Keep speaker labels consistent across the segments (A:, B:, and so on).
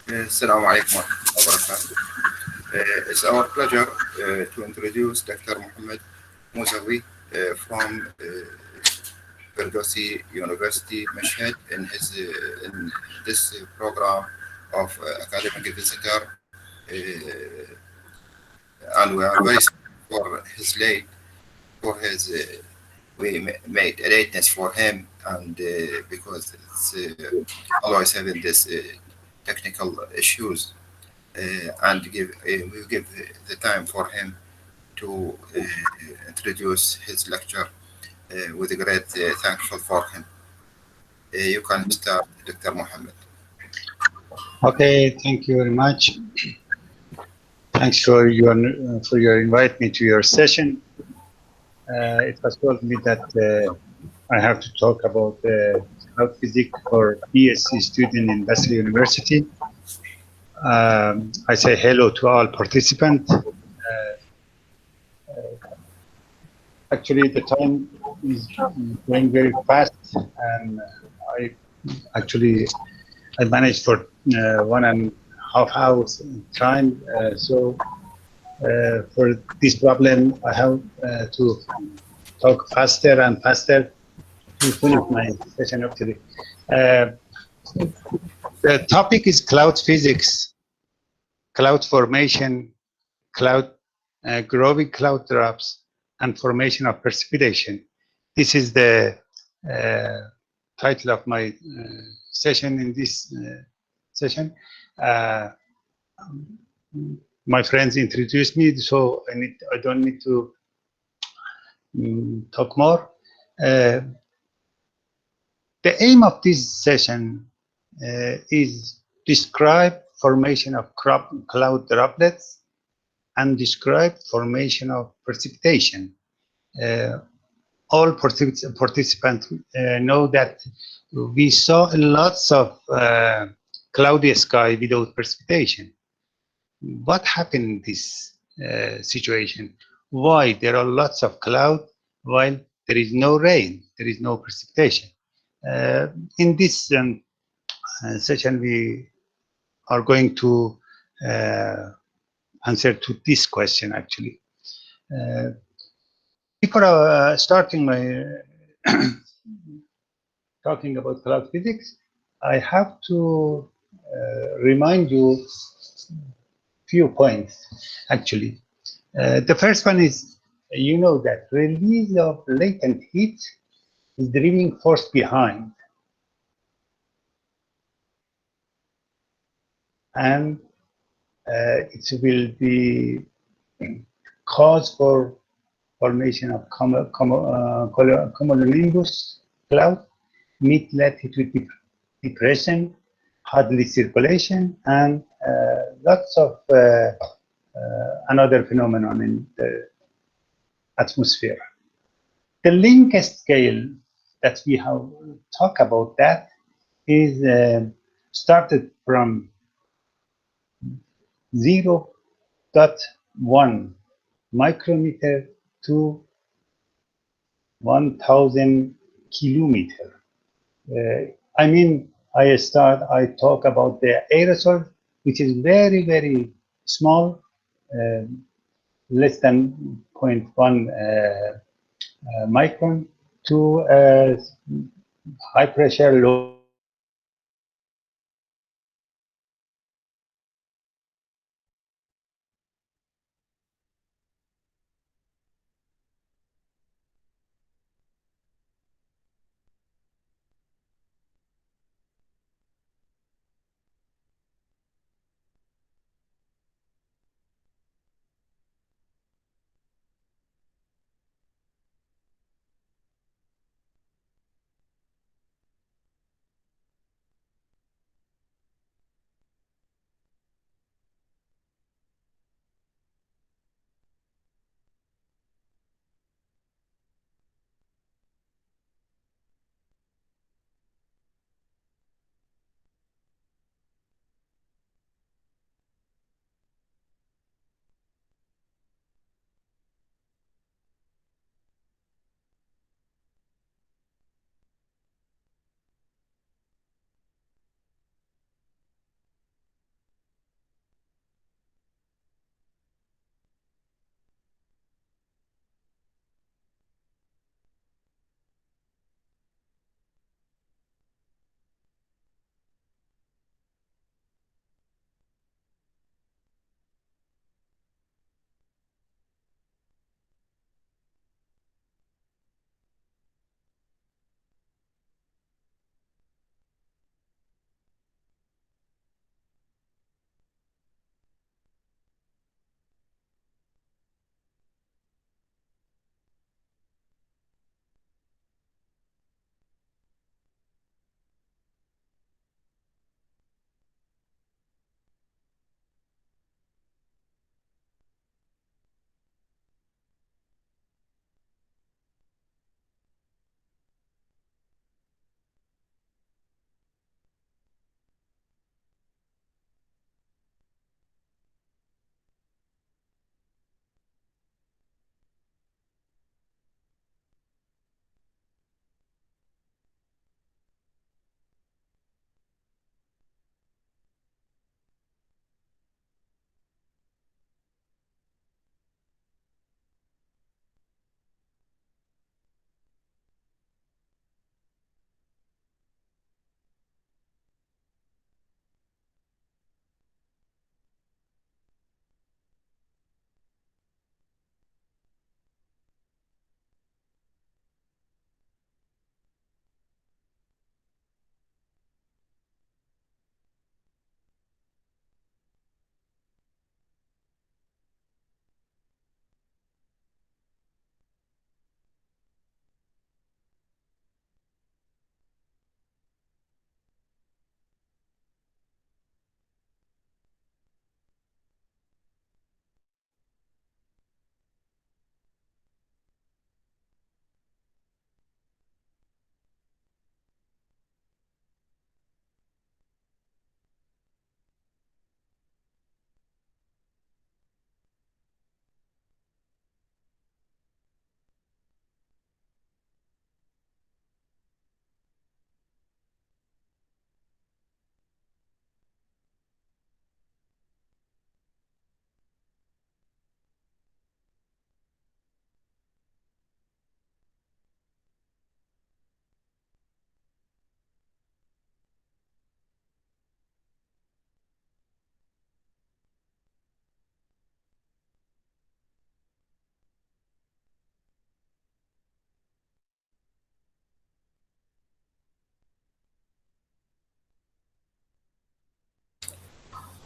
A: Assalamu alaikum wa rahmatullahi wa barakatuh. It's our pleasure to introduce Dr. Mohammad Mousavi from Firdausi University, Mashhad, in this program of academic visitor, and we are very sorry for his late, for his made a lateness for him, and because it's always having this technical issues, and we give the time for him to introduce his lecture with a great thankful for him. You can start, Dr. Mohammed.
B: Okay, thank you very much. Thanks for your invite me to your session. It was told me that I have to talk about cloud physics for BSc student in Basrah University. I say hello to all participants. Actually, the time is going very fast, and I actually I managed for 1.5 hours time. So for this problem, I have to talk faster and faster to finish my session actually. The topic is cloud physics, cloud formation, cloud growing cloud drops, and formation of precipitation. This is the title of my session in this session. My friends introduced me, so I don't need to talk more. The aim of this session is describe formation of cloud droplets and describe formation of precipitation. All participants know that we saw lots of cloudy sky without precipitation. What happened in this situation? Why there are lots of cloud while there is no rain, there is no precipitation? In this session, we are going to answer to this question actually. Before starting my talking about cloud physics, I have to remind you few points actually. The first one is, you know that release of latent heat is driving force behind, and it will be cause for formation of cumulonimbus cloud, mid-latitude depression, Hadley circulation, and lots of another phenomenon in the atmosphere. The link scale that we have talked about that is started from 0.1 micrometer to 1,000 kilometer. I mean, I talk about the aerosol, which is very, very small, less than 0.1 micron, to high pressure, low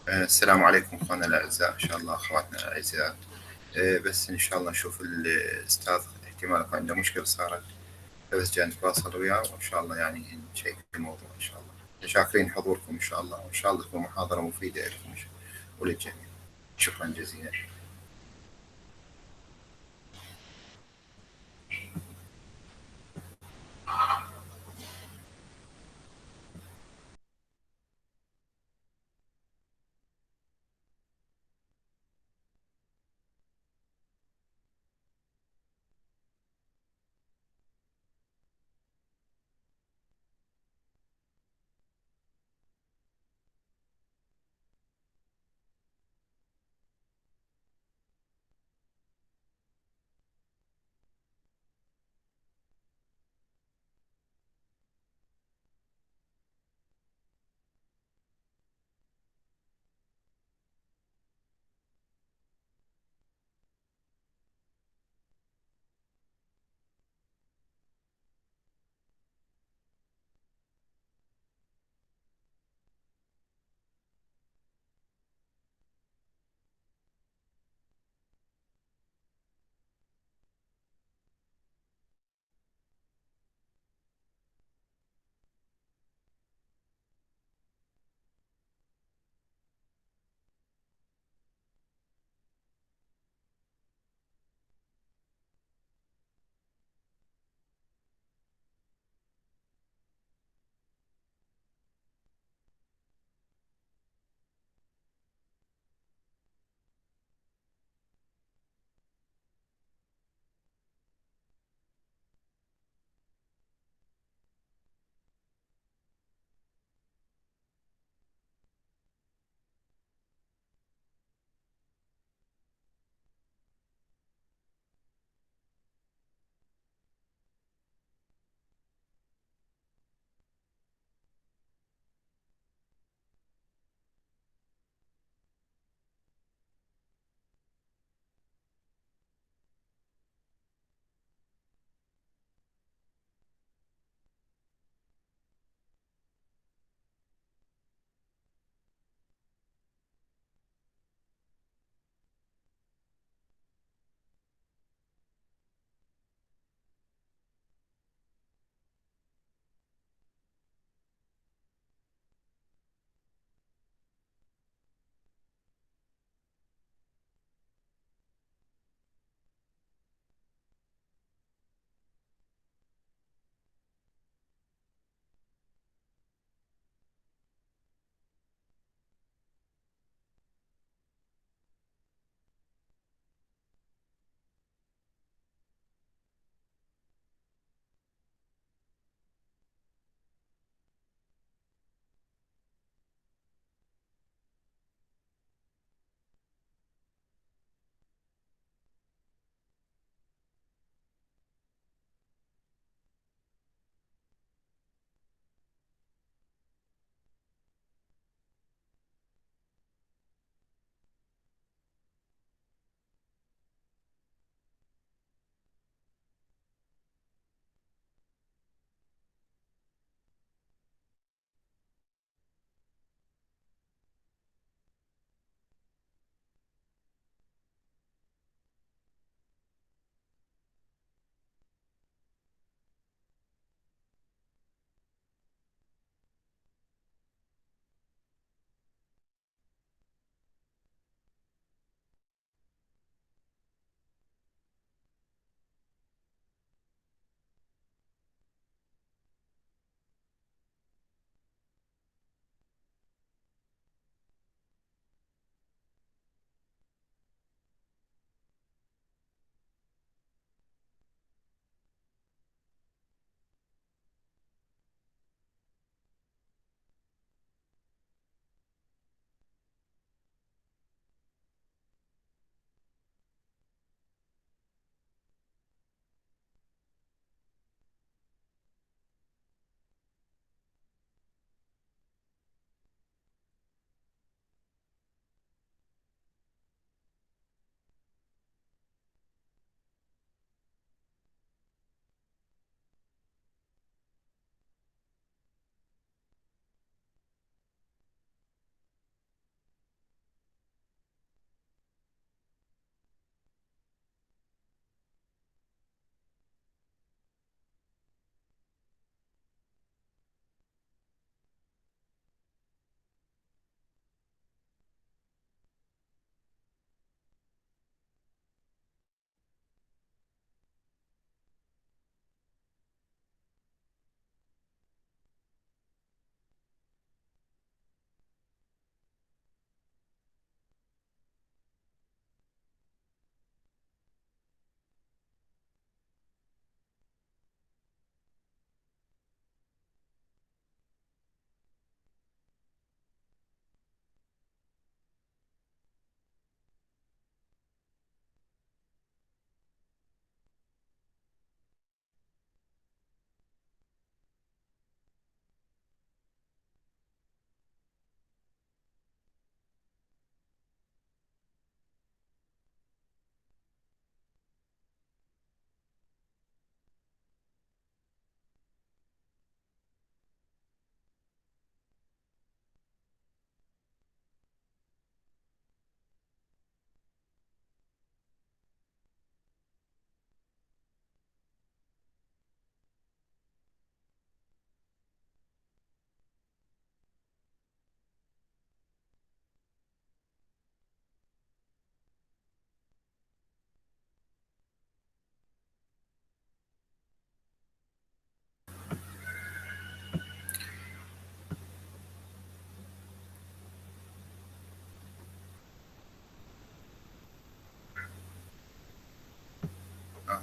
A: السلام عليكم اخواننا الاعزاء، ان شاء الله اخواتنا الاعزاء. بس ان شاء الله نشوف الاستاذ احتمال يكون عنده مشكله صارت، بس جاي نتواصل وياه وان شاء الله يعني نشيك في الموضوع ان شاء الله. شاكرين حضوركم ان شاء الله، وان شاء الله تكون محاضره مفيده لكم وللجميع. شكرا جزيلا.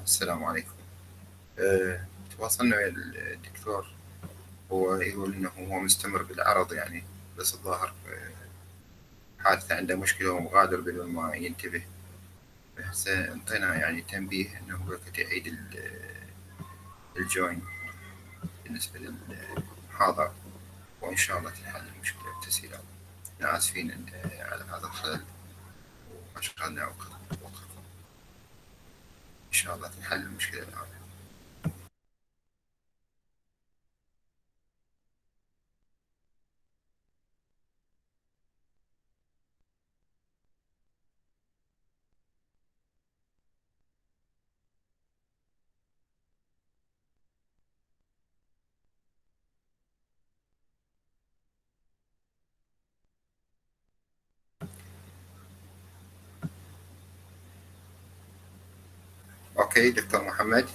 A: السلام عليكم. تواصلنا ويا الدكتور، هو يقول إنه هو مستمر بالعرض يعني، بس الظاهر حادثة عنده مشكلة ومغادر بدون ما ينتبه. بس انطينا يعني تنبيه إنه هو قد يعيد الجوين بالنسبة للمحاضرة، وإن شاء الله تنحل المشكلة بتسهيل. آسفين على هذا الخلل وأشغلنا وقتكم. إن شاء الله تنحل المشكلة الآن. Okay, Dr. Mohammed,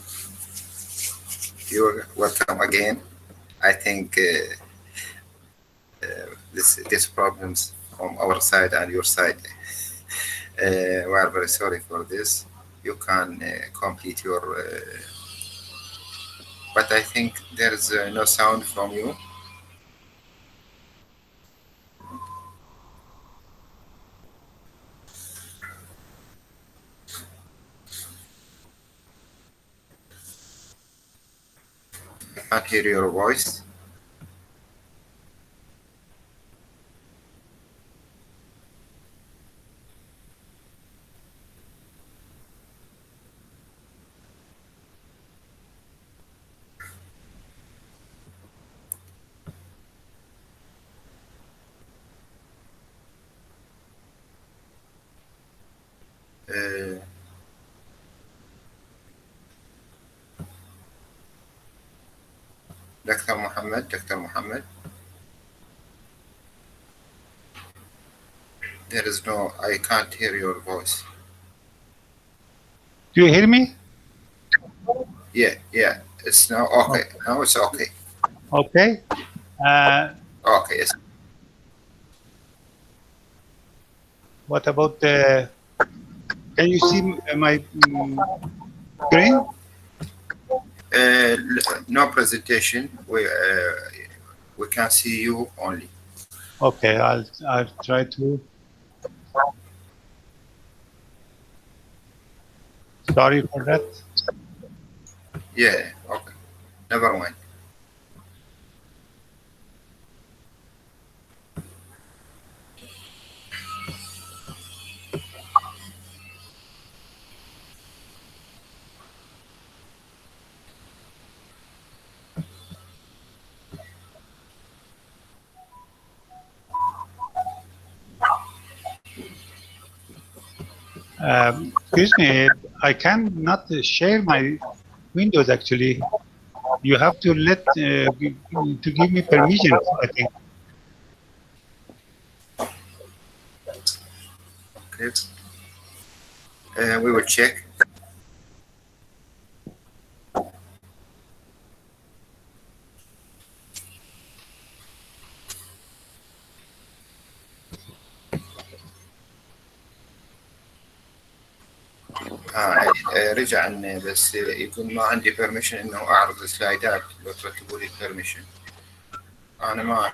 A: you're welcome again. I think this problems from our side and your side. We are very sorry for this. You can complete your, but I think there is no sound from you. I can't hear your voice. Dr. Mohammed, there is no, I can't hear your voice.
B: Do you hear me?
A: Yeah, it's now okay. Now it's okay.
B: Okay.
A: Okay, yes.
B: What about the? Can you see my screen?
A: No presentation. We can see you only.
B: Okay, I'll try to. Sorry for that.
A: Yeah, okay. Never mind.
B: Excuse me, I cannot share my windows actually. You have to to give me permission, I think.
A: Okay. We will check. رجع بس يكون ما عندي بيرميشن انه اعرض السلايدات. لو ترتبوا لي بيرميشن. انا ما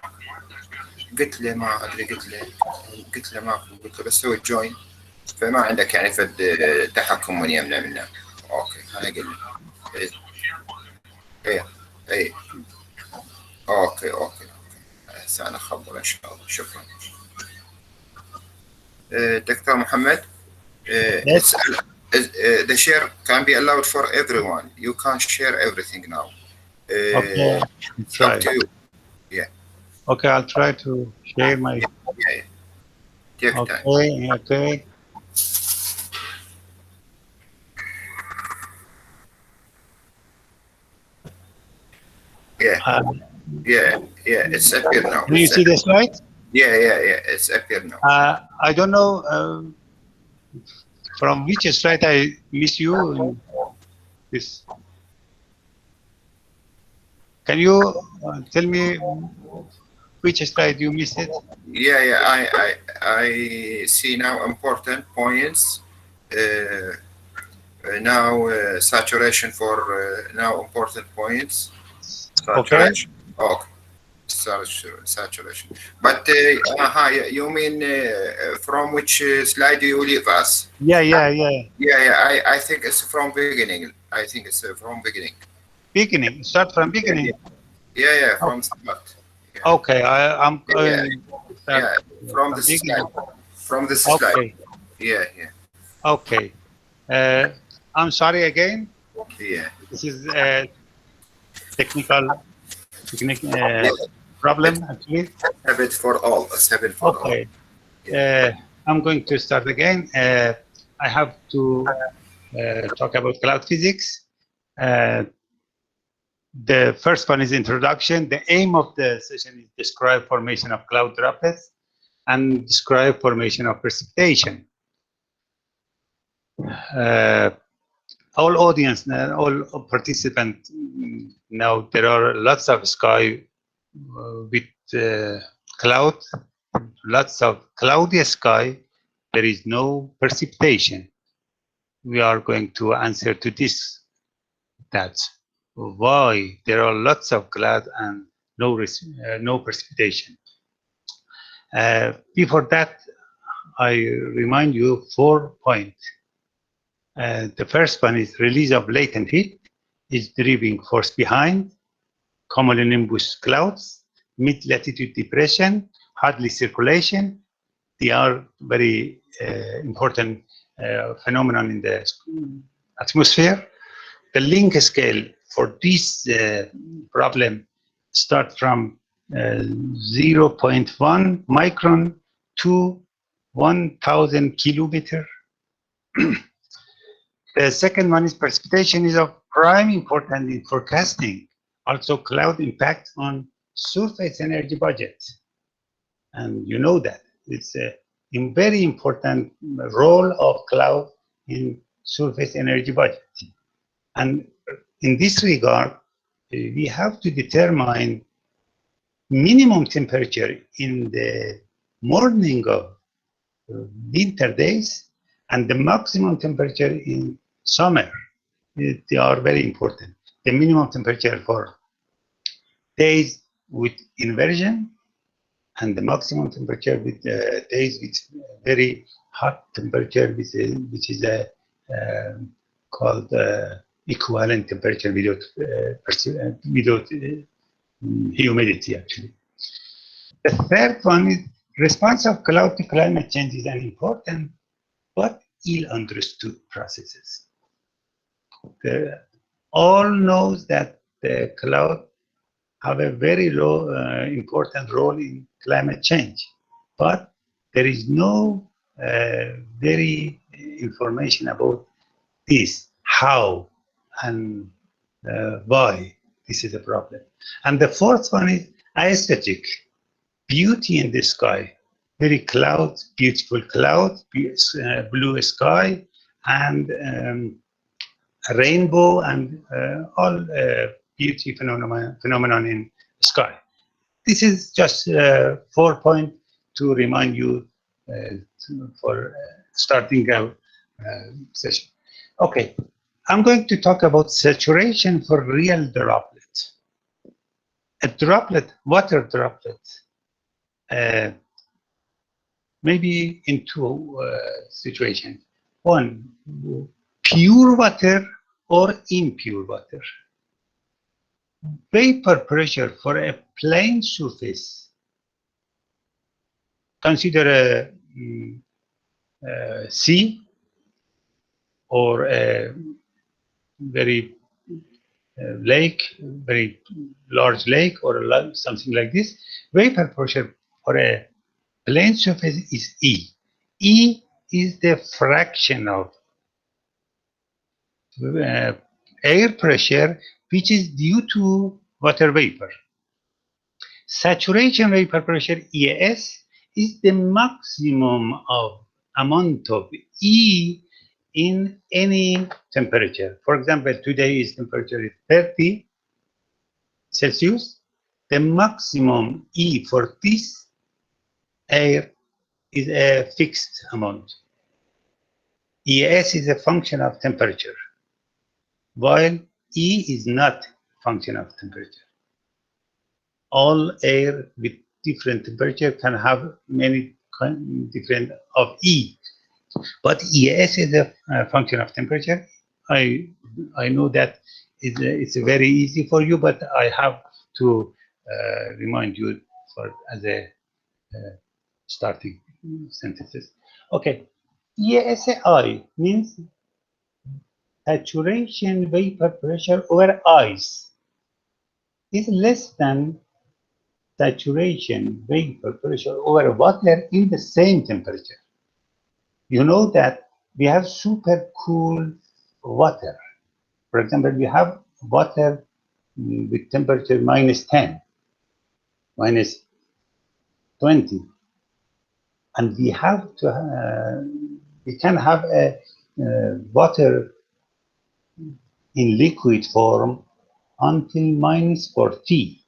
A: قلت له، ما ادري، قلت له ماكو، قلت له بس سوي جوين، فما عندك يعني فد تحكم من يمنا منه. اوكي انا قلت له ايه اوكي هسه انا اخبر ان شاء الله. شكرا. دكتور محمد.
B: Yes.
A: The share can be allowed for everyone. You can't share everything now.
B: Okay,
A: It's up to you. Yeah.
B: Okay, I'll try to share my.
A: Yeah. Take time.
B: Okay.
A: Yeah. It's appear now.
B: Do you see the slide?
A: Yeah. It's appear now.
B: I don't know from which slide I miss you in this. Can you tell me which slide you missed it?
A: Yeah. I see now important points. Now saturation for now important points.
B: Okay.
A: Saturation. Oh, okay. Saturation. But you mean from which slide do you leave us?
B: Yeah, yeah, yeah.
A: Yeah, yeah. I think it's from beginning. I think it's from beginning.
B: Beginning. Start from
A: Yeah, yeah,
B: beginning.
A: yeah, yeah.
B: Oh,
A: From start. Yeah,
B: okay. I'm
A: yeah, yeah.
B: going to start
A: Yeah. From
B: from
A: this slide.
B: beginning.
A: From this slide.
B: Okay.
A: Yeah, yeah,
B: Okay. Uh, I'm sorry again.
A: yeah.
B: This is a technical
A: Yeah. It's
B: problem actually.
A: habit for all. It's habit for all.
B: Okay.
A: Yeah.
B: Uh, I'm going to start again. I have to talk about cloud physics. Uh, the first one is introduction. The aim of the session is describe formation of cloud droplets and describe formation of precipitation. Uh, all audience, all participants know there are lots of sky with cloud, lots of cloudy sky. There is no precipitation. We are going to answer to this, that why there are lots of cloud and no precipitation. Before that, I remind you 4 points. The first one is release of latent heat is driving force behind cumulonimbus clouds, mid-latitude depression, Hadley circulation. They are very important phenomenon in the atmosphere. The link scale for this problem start from 0.1 micron to 1,000 kilometer. The second one is precipitation is of prime importance in forecasting. Also, cloud impact on surface energy budget. And you know that it's a very important role of cloud in surface energy budget. And in this regard, we have to determine minimum temperature in the morning of winter days and the maximum temperature in summer. They are very important. The minimum temperature for days with inversion and the maximum temperature with days with very hot temperature, which is called equivalent temperature without humidity, actually. The third one is response of cloud to climate change is an important but ill understood processes. All knows that the cloud have a very low important role in climate change, but there is no very information about this, how and why this is a problem. And the fourth one is aesthetic, beauty in the sky, very cloud, beautiful cloud, blue sky, and rainbow and all beauty phenomenon in the sky. This is just 4 points to remind you for starting our session. Okay, I'm going to talk about saturation for real droplets. A droplet, water droplet, maybe in two situations. One, pure water or impure water. Vapor pressure for a plane surface. Consider a sea or a very lake, very large lake or something like this. Vapor pressure for a plane surface is E. E is the fraction of air pressure which is due to water vapor. Saturation vapor pressure ES is the maximum of amount of E in any temperature. For example, today's temperature is 30 Celsius. The maximum E for this air is a fixed amount. ES is a function of temperature, while E is not a function of temperature. All air with different temperature can have many different of E, but ES is a function of temperature. I know that it's very easy for you, but I have to remind you for as a starting sentences. Okay, ESI means saturation vapor pressure over ice is less than saturation vapor pressure over water in the same temperature. You know that we have super cool water. For example, we have water with temperature -10, -20, and we have to we can have a water in liquid form until -40,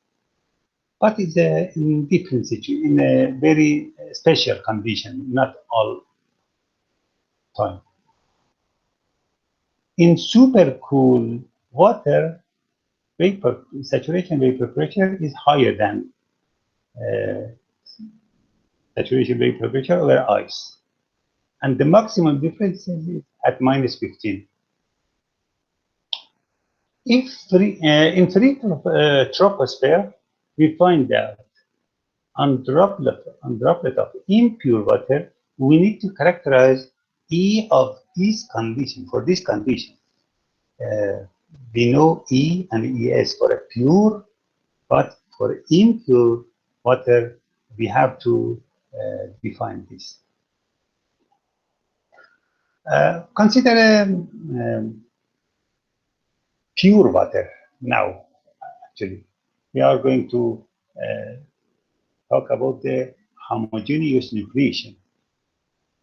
B: but it's in different situation, in a very special condition, not all time. In super cool water, vapor saturation vapor pressure is higher than saturation vapor pressure over ice, and the maximum difference is at -15. If in free troposphere, we find that on droplet of impure water, we need to characterize E of this condition. For this condition, we know E and ES for a pure, but for impure water, we have to define this. Consider pure water now. Actually, we are going to talk about the homogeneous nucleation.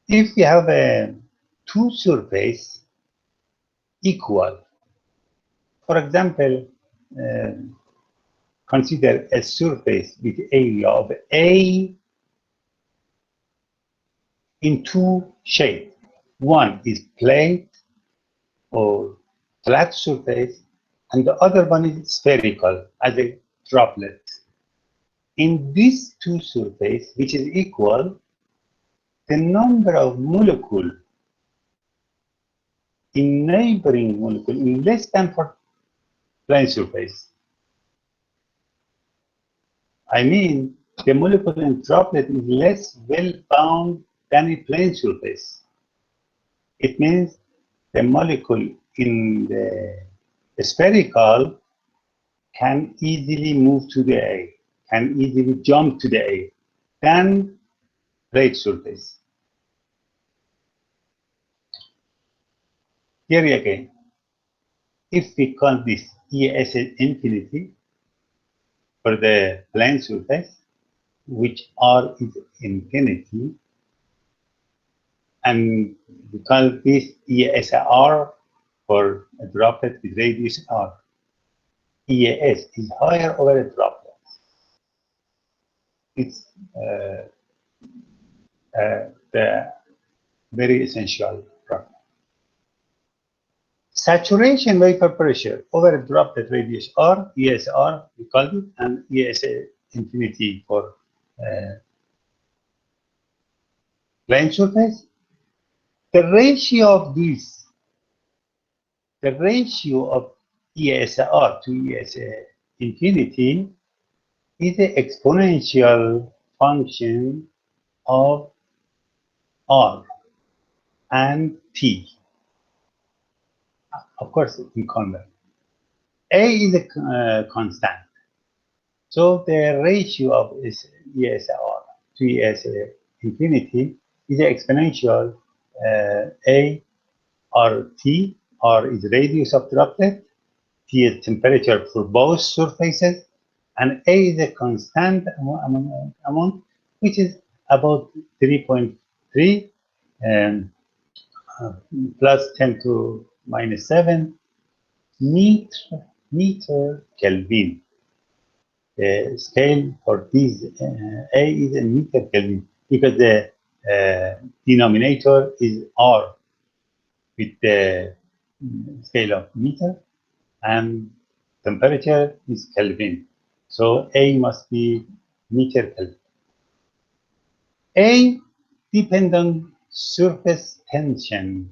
B: If we have two surfaces equal, for example, consider a surface with area of A in two shapes. One is plate or flat surface, and the other one is spherical as a droplet. In these two surfaces, which is equal, the number of molecules in neighboring molecule is less than for plane surface. I mean, the molecule in droplet is less well bound than a plane surface. It means the molecule in the spherical can easily move to the A, can easily jump to the A than plate surface. Here again, if we call this ES infinity for the plane surface, which R is infinity, and we call this ESR for a droplet with radius R. ES is higher over a droplet. It's the very essential property. Saturation vapor pressure over a droplet radius R, ESR, we call it, and ES infinity for plane surface. The ratio of these, the ratio of ESR to ES infinity is an exponential function of R and T. Of course, in convert. A is a constant. So the ratio of ESR to ES infinity is exponential A R T. R is radius of droplet, T is temperature for both surfaces, and A is a constant amount, which is about 3.3 plus 10 to -7 meter Kelvin. The scale for this A is a meter Kelvin because the denominator is R. with the scale of meter, and temperature is Kelvin. So A must be meter Kelvin. A depends on surface tension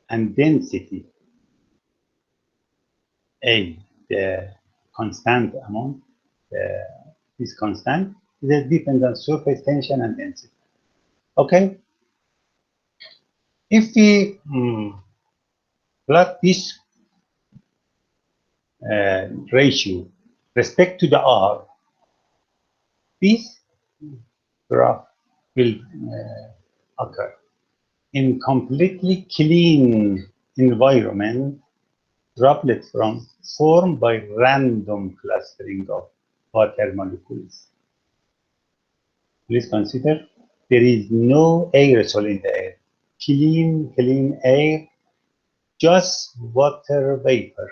B: and density. A, the constant amount, this constant is depends on surface tension and density. Okay? If we plot this ratio respect to the R, this graph will occur. In completely clean environment, droplets formed by random clustering of water molecules. Please consider there is no aerosol in the air. Clean air, just water vapor.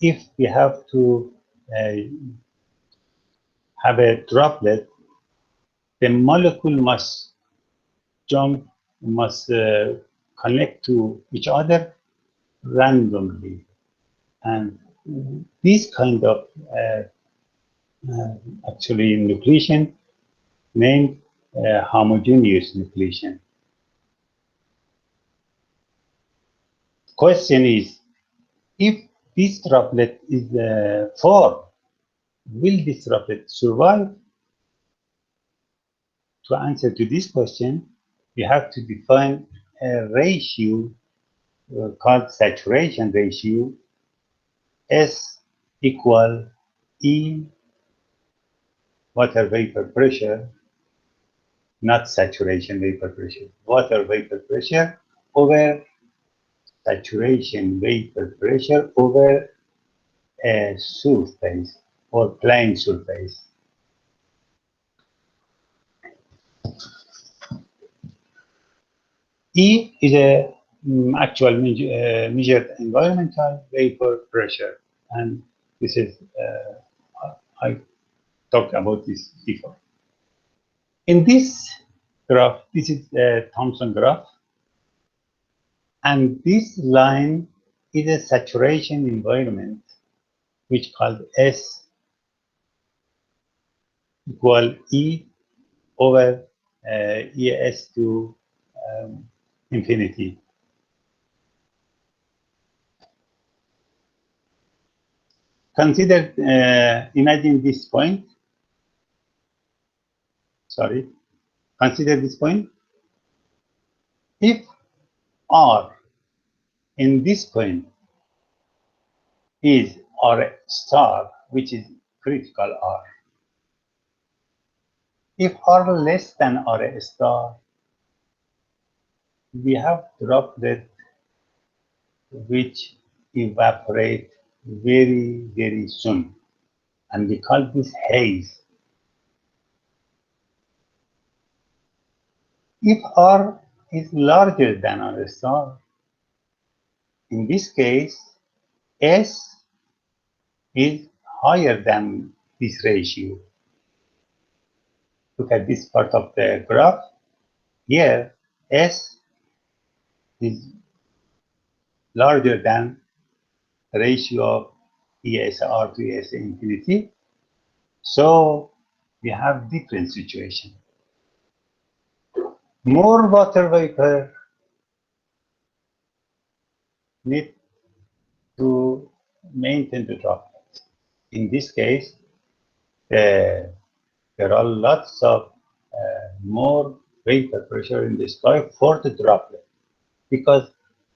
B: If we have to have a droplet, the molecule must connect to each other randomly. And this kind of actually nucleation named homogeneous nucleation. Question is, if this droplet is formed, will this droplet survive? To answer to this question, we have to define a ratio called saturation ratio, S equal E water vapor pressure, not saturation vapor pressure, water vapor pressure over saturation vapor pressure over a surface or plane surface. E is a actual measured environmental vapor pressure, and this is I talked about this before. In this graph, this is a Thomson graph, and this line is a saturation environment, which called S equal E over ES to infinity. Consider, imagine this point. Sorry, consider this point. If R in this point is R star, which is critical R. If R less than R star, we have droplet which evaporate very, very soon. And we call this haze. If R is larger than R star, in this case, S is higher than this ratio. Look at this part of the graph. Here, S is larger than the ratio of ESR to ES infinity. So we have different situation. More water vapor need to maintain the droplet. In this case, there are lots of more vapor pressure in the sky for the droplet, because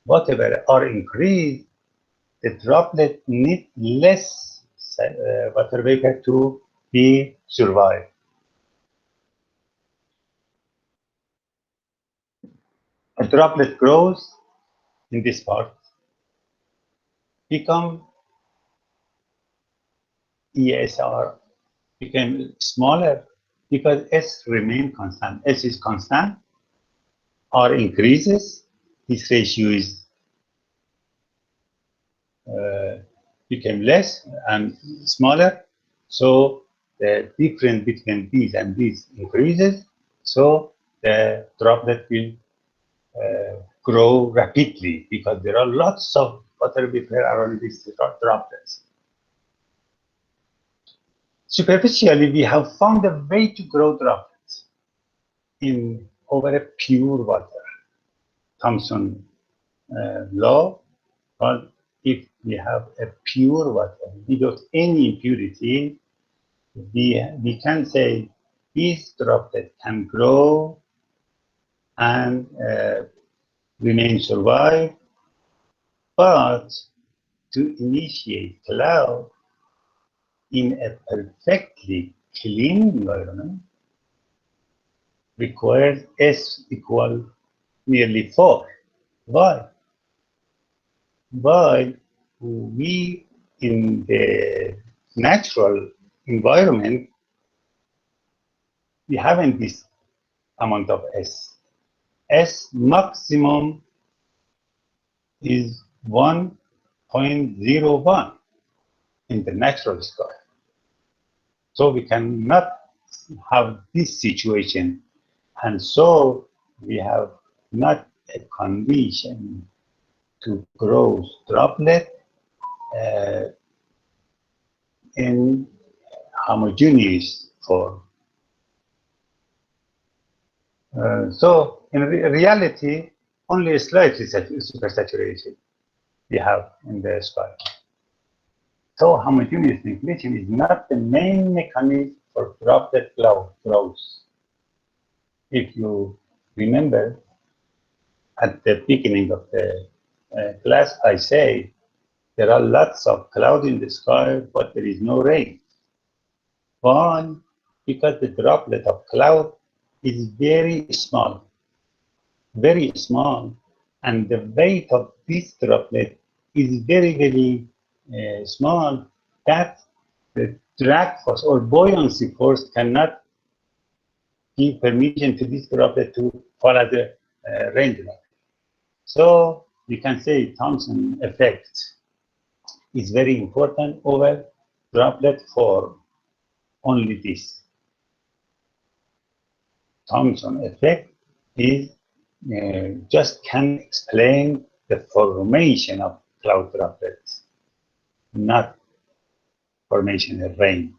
B: whatever R increase, the droplet need less water vapor to be survive. A droplet grows in this part, become ESR, became smaller because S remain constant. S is constant, R increases, this ratio is became less and smaller, so the difference between these and these increases, so the droplet will grow rapidly because there are lots of water vapor around these droplets. Superficially, we have found a way to grow droplets in over a pure water. Thomson law, but if we have a pure water without any impurity, we can say this droplet can grow and remain survive, but to initiate cloud in a perfectly clean environment requires S equal nearly 4. Why? Why we in the natural environment we haven't this amount of S. S maximum is 1.01 in the natural sky. So we cannot have this situation, and so we have not a condition to grow droplet in homogeneous form. So in reality, only a slightly supersaturation we have in the sky. So homogeneous nucleation is not the main mechanism for droplet cloud growth. If you remember, at the beginning of the class, I say there are lots of cloud in the sky, but there is no rain. Why? Because the droplet of cloud is very small, and the weight of this droplet is very, very small, that the drag force or buoyancy force cannot give permission to this droplet to follow the raindrop. So we can say Thomson effect is very important over droplet form. Only this. Thomson effect is just can explain the formation of cloud droplets, not formation of rain.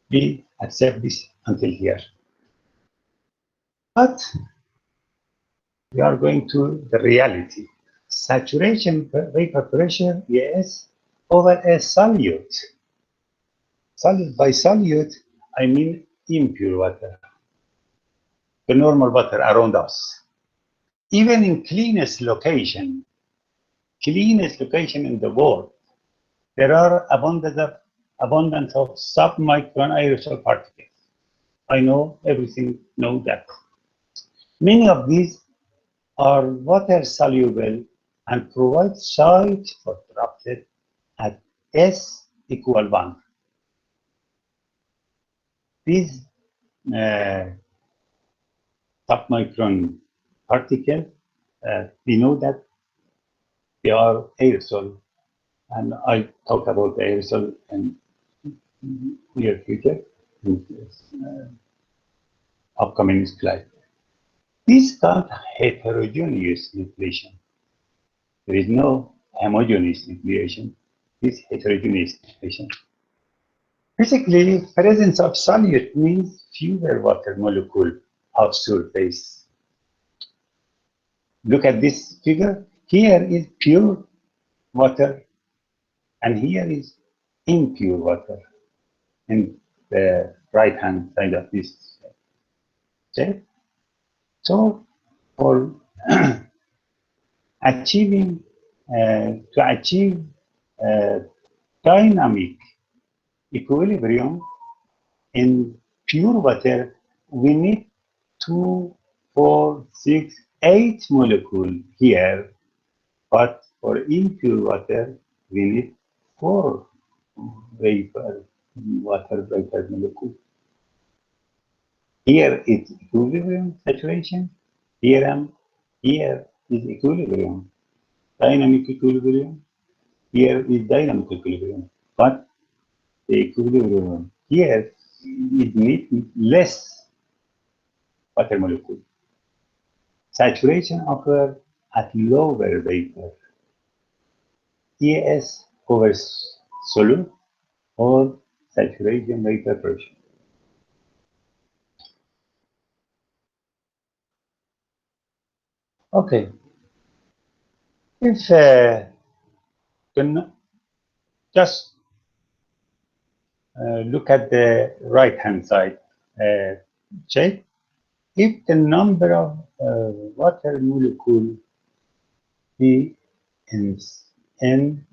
B: We accept this until here. But we are going to the reality. Saturation vapor pressure, yes, over a solute. By solute, I mean impure water, the normal water around us. Even in cleanest location in the world, there are abundance of submicron aerosol particles. I know everything know that. Many of these are water soluble and provide site for droplet at S equal 1. These submicron particles, we know that they are aerosol, and I talk about aerosol in near future in this upcoming slide. This is called heterogeneous nucleation. There is no homogeneous nucleation. This heterogeneous nucleation. Basically, presence of solute means fewer water molecule of surface. Look at this figure. Here is pure water, and here is impure water in the right-hand side of this shape. So, for achieve dynamic equilibrium in pure water, we need 2, 4, 6, 8 molecules here, but for impure water, we need 4 water vapor molecules. Here is equilibrium saturation, here is equilibrium, dynamic equilibrium, here is dynamic equilibrium, but the equilibrium here is need less water molecule. Saturation occurs at lower vapor, ES over solute or saturation vapor pressure. Okay, if can just look at the right hand side, check if the number of water molecule P in N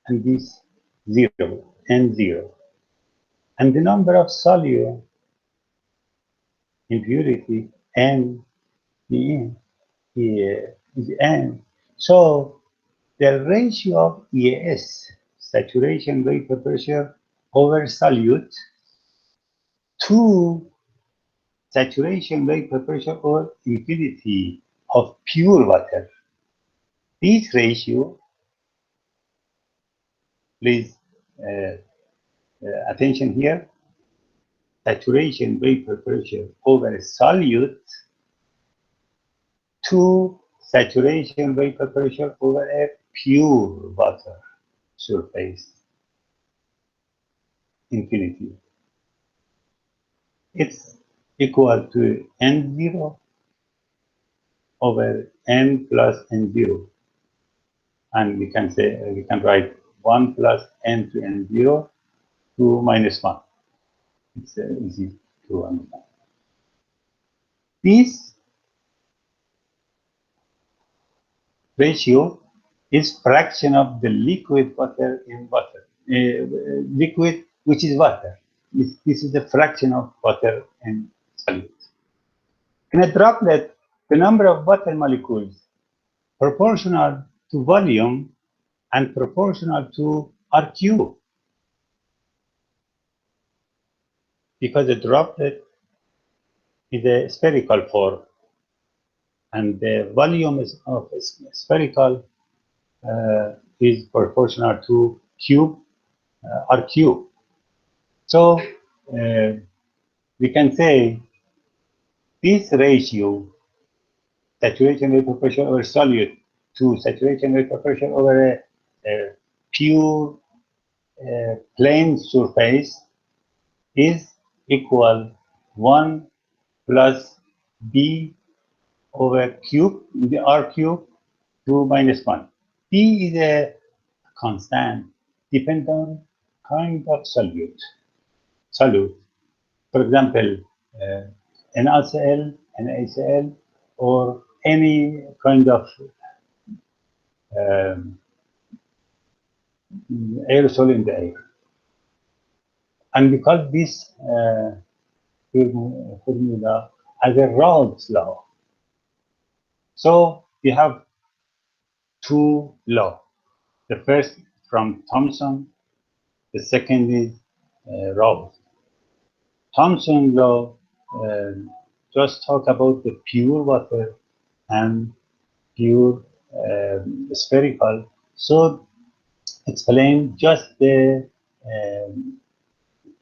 B: and this 0, N0, and the number of solute impurity N is N. So the ratio of ES, saturation vapor pressure, over solute to saturation vapor pressure over infinity of pure water. This ratio, please attention here, saturation vapor pressure over solute to saturation vapor pressure over a pure water surface, infinity. It's equal to N0 over N plus N0. And we can say, we can write 1 plus N to N0 to minus 1. It's easy to understand. This ratio is fraction of the liquid water in water. Liquid, which is water. This is the fraction of water in solid. In a droplet, the number of water molecules proportional to volume and proportional to RQ. Because a droplet is a spherical form and the volume is of a spherical is proportional to cube RQ. So we can say this ratio, saturation vapor pressure over solute to saturation vapor pressure over a pure plane surface is equal 1 plus B over cube, the R cube, to minus 1. B is a constant, depends on kind of solute. For example, NaCl, NaCl, or any kind of aerosol in the air. And because this formula has a Raoult's law, so we have two laws. The first from Thomson, the second is Raoult. Thomson law just talk about the pure water and pure spherical. So explain just the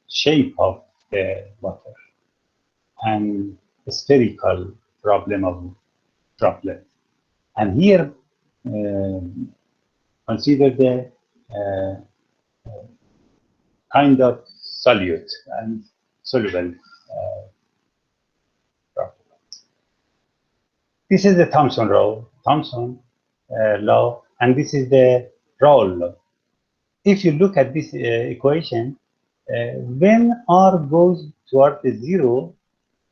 B: shape of the water and the spherical problem of droplet. And here consider the kind of solute and soluble droplet. This is the Thomson law, and this is the Raoult law. If you look at this equation, when R goes toward the 0,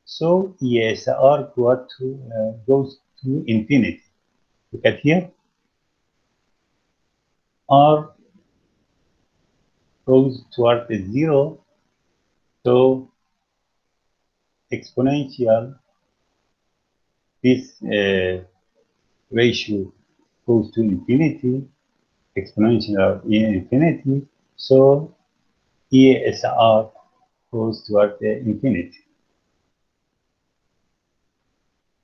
B: so yes, R goes to infinity. Look at here. R goes toward the 0, so exponential, this ratio goes to infinity, exponential infinity, so ESR goes toward the infinity.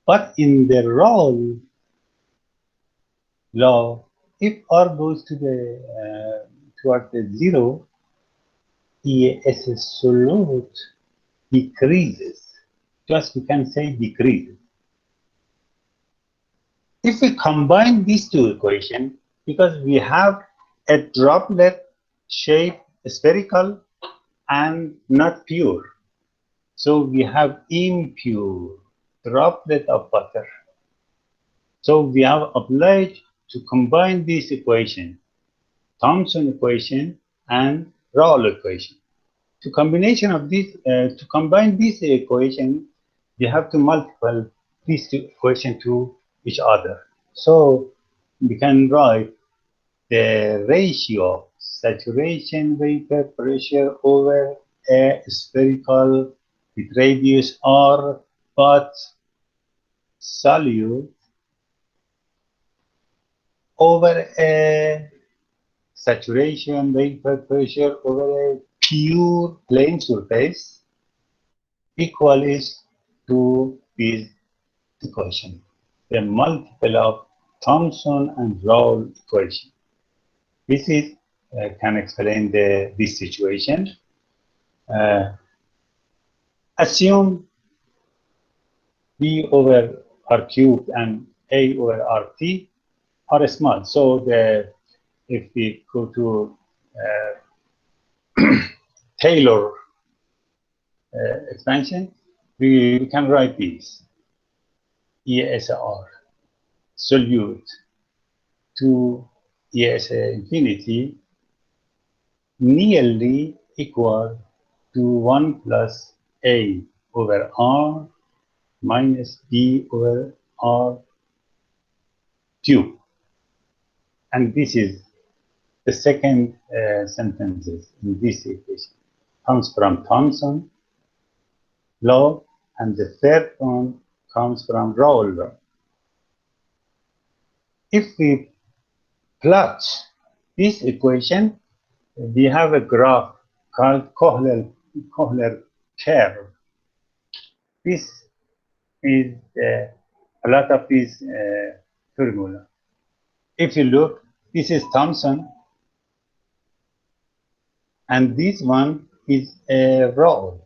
B: But in the Raoult law, if R goes to the toward the 0, ES solute decreases. Just we can say decreases. If we combine these two equations, because we have a droplet shape spherical and not pure, so we have impure droplet of water. So we have obliged to combine this equation, Thomson equation and Raoult equation. To combine this equation, we have to multiply these two equations to each other. So we can write the ratio of saturation vapor pressure over a spherical with radius r, but solute over a saturation vapor pressure over a pure plane surface equal is to this equation, the multiple of Thomson and Raoult equation. This is can explain this situation. Uh, Assume B over R cubed and A over RT are small. So if we go to Taylor expansion, we can write this ESR solute to ES infinity nearly equal to 1 plus A over R minus B over R cube. And this is the second sentences in this equation. Comes from Thomson law, and the third one comes from Raoult law. If we plot this equation, we have a graph called Kohler curve. This is a lot of this formula. If you look, this is Thomson, and this one is a Raoult,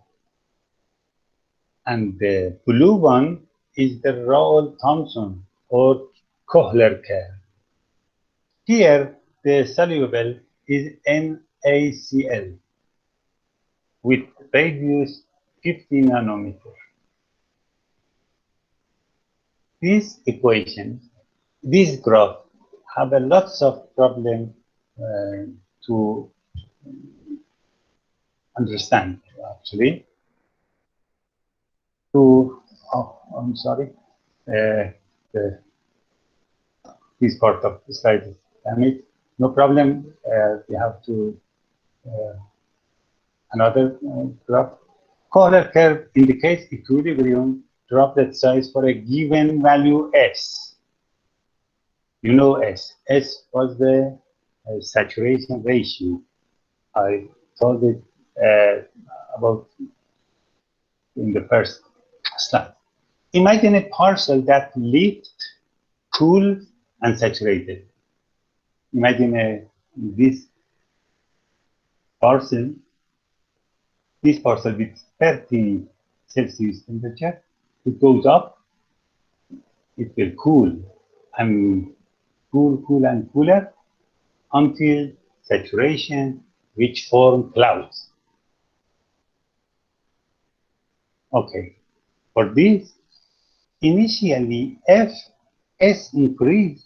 B: and the blue one is the Raoult-Thomson or Kohler curve. Here, the soluble is NaCl with radius 50 nanometer. This equation, this graph, have a lots of problem to understand actually. I'm sorry, this part of the slide is damaged. No problem. We have to another graph. Kohler curve indicates equilibrium droplet size for a given value S. You know S. S was the saturation ratio. I told it about in the first slide. Imagine a parcel that lit, cool, and saturated. Imagine this parcel with 30 Celsius temperature. It goes up, it will cool and cool and cooler until saturation, which form clouds. Okay, for this, initially F, S increases,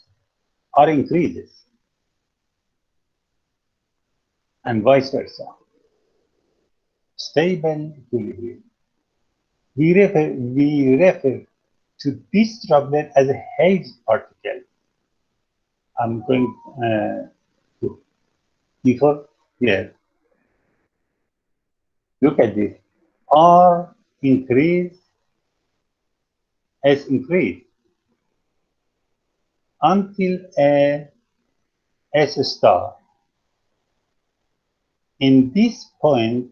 B: and vice versa. Stable equilibrium. We refer to this droplet as a haze particle. I'm going to before here. Look at this. R increase, S increase until a S star. In this point,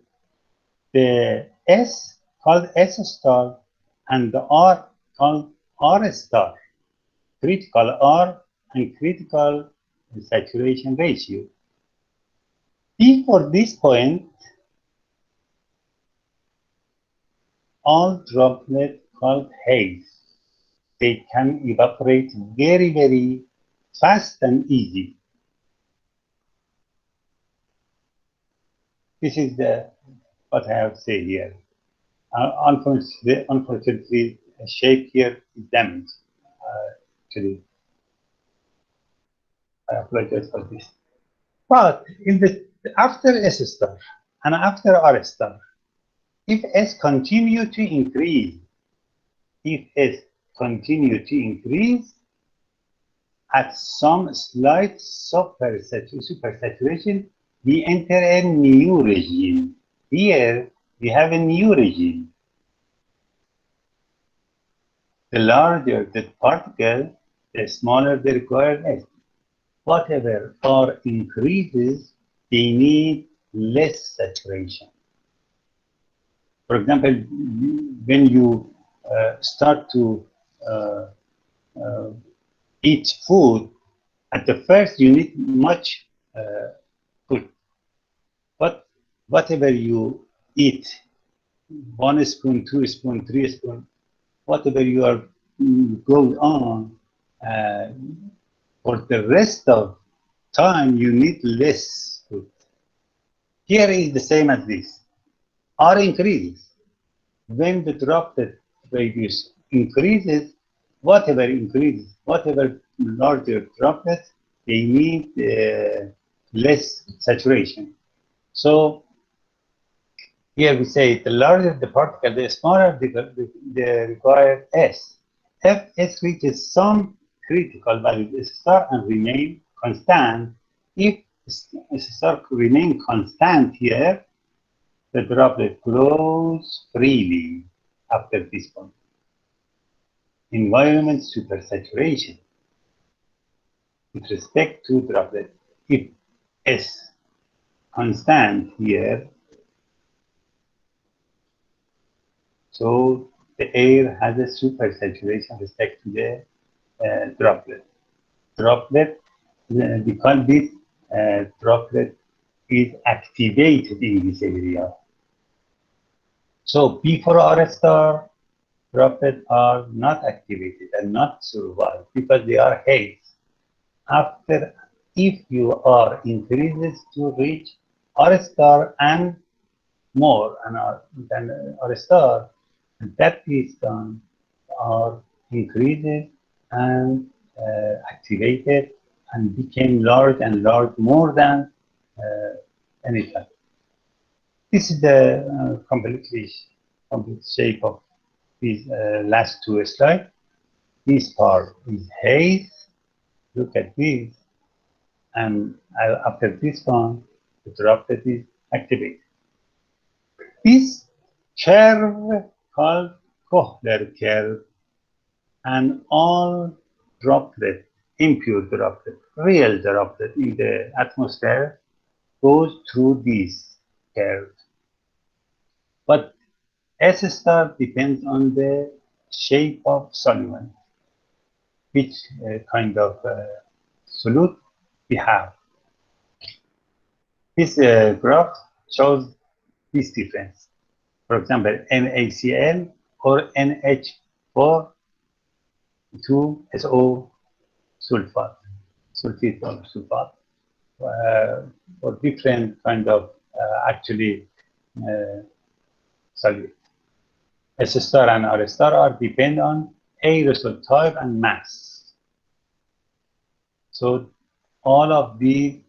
B: the S called S star and the R called R star, critical R and critical saturation ratio. Before this point, all droplets called haze. they can evaporate very, very fast and easy. This is what I have to say here. Unfortunately, the shape here is damaged. Actually, I apologize for this. But after S star and after R star, if S continue to increase, at some slight supersaturation, we enter a new regime. Here we have a new regime. The larger the particle, the smaller the required S. Whatever R increases, they need less saturation. For example, when you start to eat food, at the first you need much food. But whatever you eat, 1 spoon, 2 spoon, 3 spoon, whatever you are going on, for the rest of time, you need less food. Here is the same as this. R increases. When the droplet radius increases, whatever larger droplets, they need less saturation. So here we say the larger the particle, the smaller the required S. If S reaches some critical value S star and remain constant, if S star remain constant here, the droplet grows freely after this point. Environment supersaturation with respect to droplet. If S constant here, so the air has a supersaturation with respect to the droplet. We call this droplet is activated in this area. So before R star, droplets are not activated and not survive because they are haze. After, if your R increases to reach R star and more than R star, that is done, R increases and activated and became large and large more than any time. This is the complete shape of these last two slides. This part is haze. Look at this. And after this one, the droplet is activated. This curve called Kohler curve, and all droplet, impure droplet, real droplet in the atmosphere goes through this curve. But S star depends on the shape of solvent, which kind of solute we have. This graph shows this difference. For example, NaCl or NH4 to SO sulfate, sulfate or sulfate, for different kind of actually solute. S star and R star are depend on aerosol type and mass. So all of these,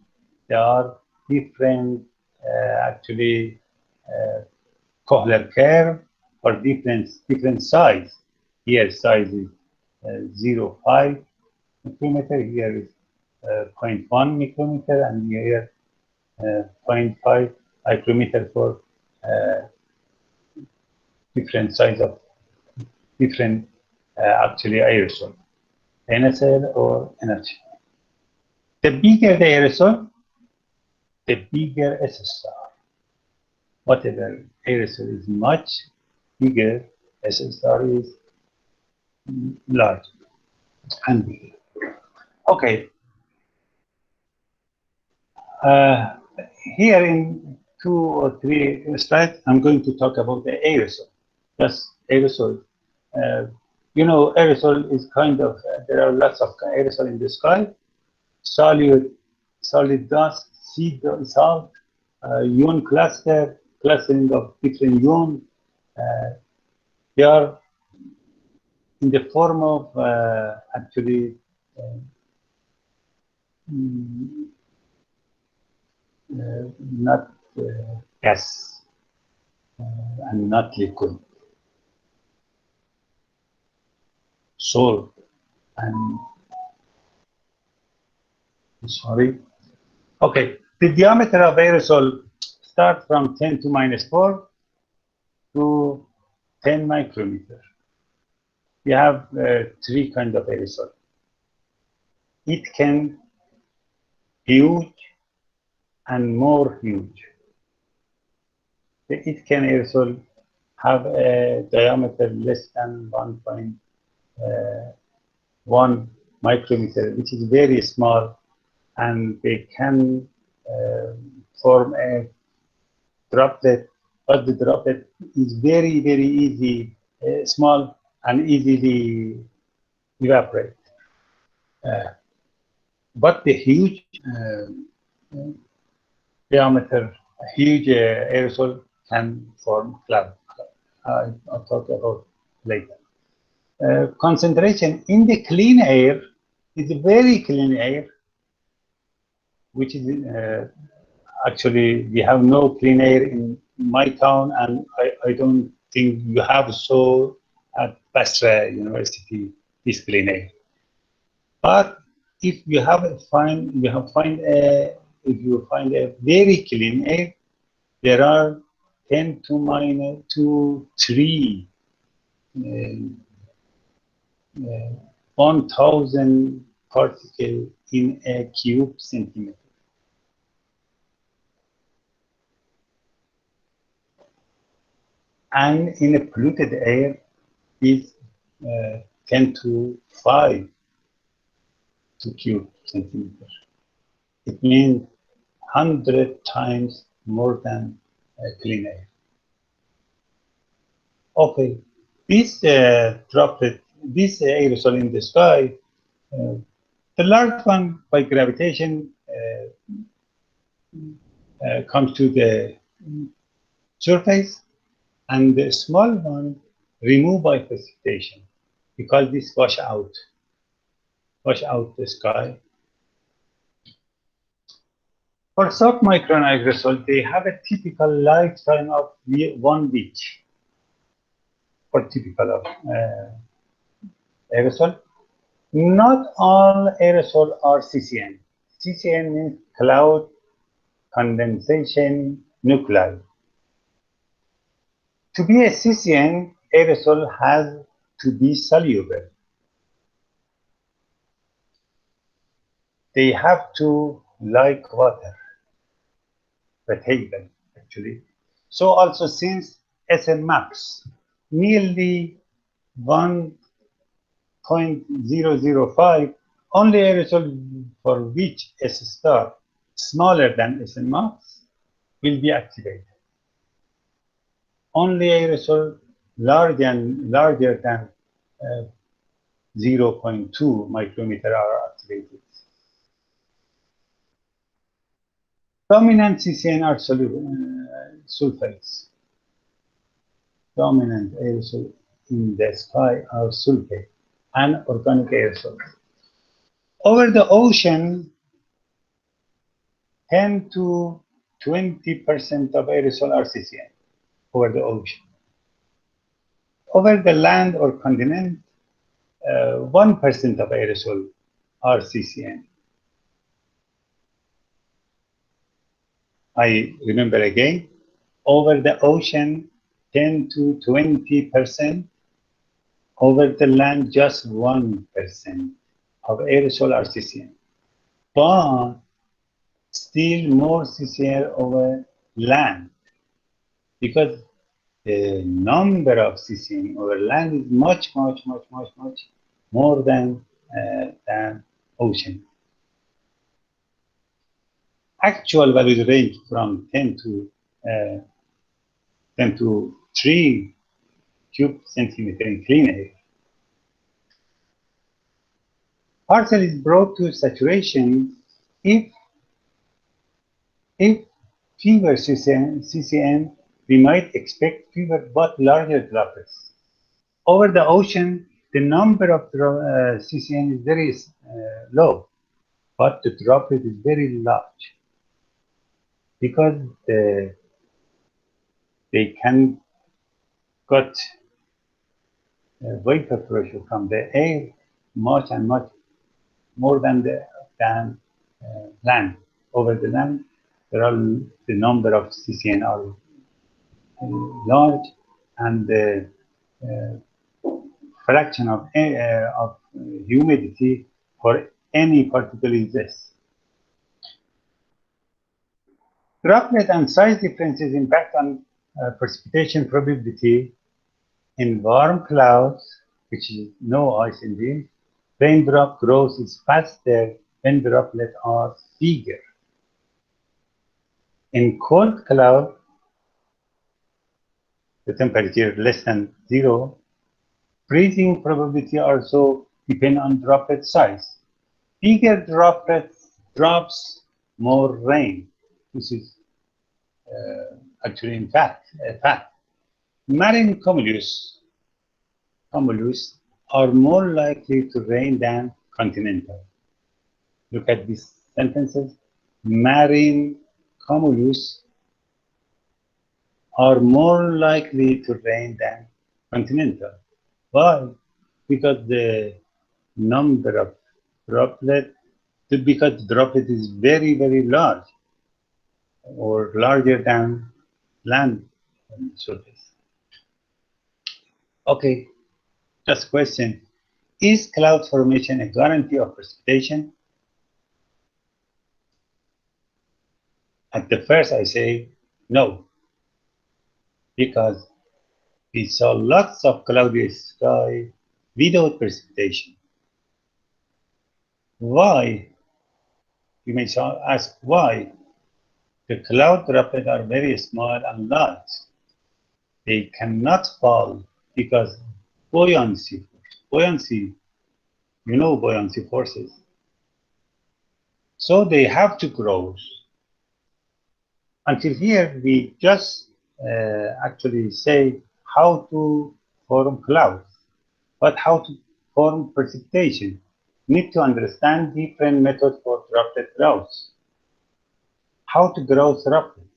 B: they are different actually Kohler curve for different size. Here size is 0.5 micrometer, here is 0.1 micrometer, and here 0.5 micrometer for different size of different actually aerosol, NSL or NH. The bigger the aerosol, the bigger S star. Whatever aerosol is much bigger, S star is large and bigger. Okay. Here in 2 or 3 slides, I'm going to talk about the aerosol. Just aerosol. You know, aerosol is kind of, there are lots of aerosol in the sky, solid dust, sea salt, ion clustering of different ion. Uh, they are in the form of actually uh, mm, not gas and not liquid, solid and sorry. Okay, the diameter of aerosol starts from 10 to minus 4 to 10 micrometer. We have three kinds of aerosol. It can huge and more huge. The it can aerosol have a diameter less than 1.1 micrometer, which is very small, and they can uh, form a droplet, but the droplet is very, very easy, small and easily evaporate. Uh, but the huge diameter, huge aerosol can form cloud. I'll talk about later. Concentration in the clean air is very clean air, which is actually we have no clean air in my town, and I don't think you have so at Basrah University this clean air. But if you have if you find a very clean air, there are 10 to minus to 3 uh, 1,000 particles in a cube centimeter. And in a polluted air is 10 to 5 to cube centimeter. It means 100 times more than clean air. Okay, this droplet, this aerosol in the sky, the large one by gravitation comes to the surface, and the small one removed by precipitation, because this wash out the sky. For submicron aerosol, they have a typical lifetime of 1 week for typical of aerosol. Not all aerosol are CCN. CCN means cloud condensation nuclei. To be a CCN, aerosol has to be soluble. They have to like water, potable actually. So also since SN max nearly 1.005, only aerosol for which S star smaller than SN max will be activated. Only aerosol larger than 0.2 micrometer are activated. Dominant CCN are sulfates. Dominant aerosol in the sky are sulfate and organic aerosols. Over the ocean, 10 to 20% of aerosol are CCN over the ocean. Over the land or continent, 1% of aerosol are CCN. I remember again, over the ocean, 10 to 20%. Over the land, just 1% of aerosol are CCN. But still more CCN over land, because the number of CCN over land is much more than ocean. Actual values range from 10 to 3 cube centimeter in clean air. Particle is brought to saturation if fewer CCN, we might expect fewer but larger droplets. Over the ocean, the number of CCN is very low, but the droplet is very large because they can got vapor pressure from the air much and much more than land. Over the land, the number of CCN are large, and the fraction of humidity for any particle is less. Droplet and size differences impact on precipitation probability. In warm clouds, which is no ice in them, raindrop growth is faster when droplets are bigger. In cold cloud, the temperature less than 0, freezing probability also depend on droplet size. Bigger droplets drops more rain. This is actually in fact a fact. Marine cumulus are more likely to rain than continental. Look at these sentences. Marine cumulus are more likely to rain than continental. Why? Because the number of droplets, because the droplet is very, very large, or larger than land surface. Okay, just question. Is cloud formation a guarantee of precipitation? At the first I say no, because we saw lots of cloudy sky without precipitation. Why? You may ask why. The cloud droplets are very small and large. They cannot fall because buoyancy, you know buoyancy forces. So they have to grow. Until here, we just actually say how to form clouds, but how to form precipitation. Need to understand different methods for droplet growth. How to grow droplets.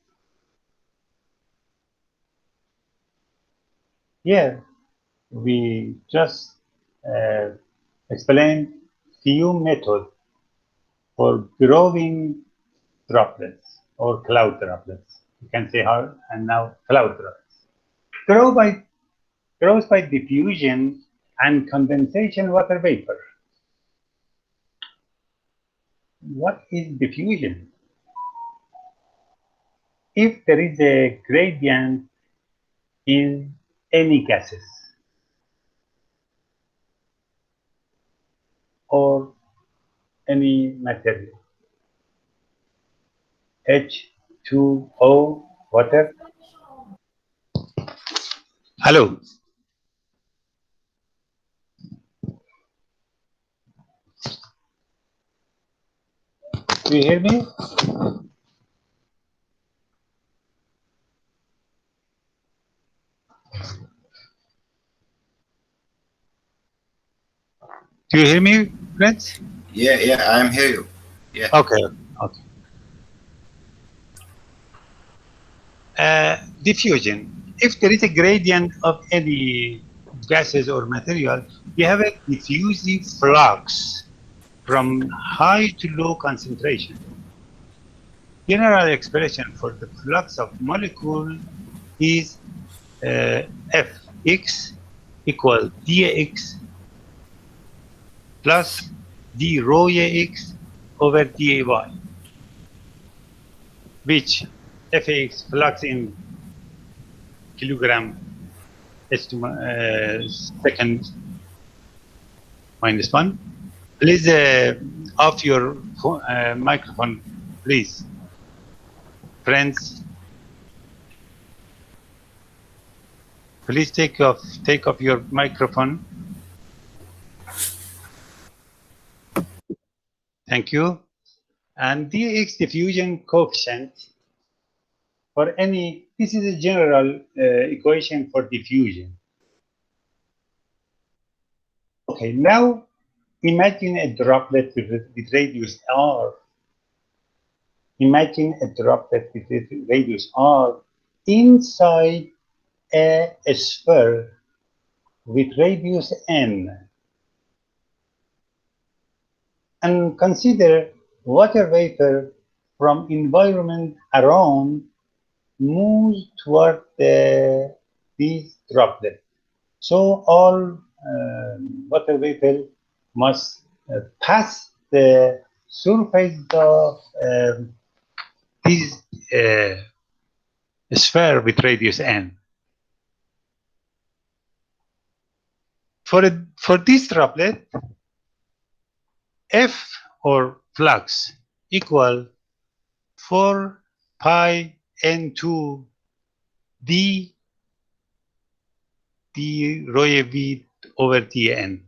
B: Here, we just explain few methods for growing droplets or cloud droplets. You can say how, and now cloud droplets. Grows by diffusion and condensation water vapor. What is diffusion? If there is a gradient in any gases or any material, H2O, water. Hello. Do you hear me? Do you hear me, friends?
A: Yeah, I'm hear you. Yeah.
B: Okay. Diffusion. If there is a gradient of any gases or material, you have a diffusive flux from high to low concentration. General expression for the flux of molecule is Fx equal dx plus d rho x over dy, which Fx flux in kilogram second minus 1. Please off your microphone, please. Friends, please take off your microphone. Thank you. And dx diffusion coefficient for any, this is a general equation for diffusion. Okay, now imagine a droplet with radius r. Imagine a droplet with radius r inside a sphere with radius n. And consider water vapor from environment around moves toward these droplets. So all water vapor must pass the surface of this sphere with radius n. For this droplet, F or flux equal 4 pi n2 d rho v over dn.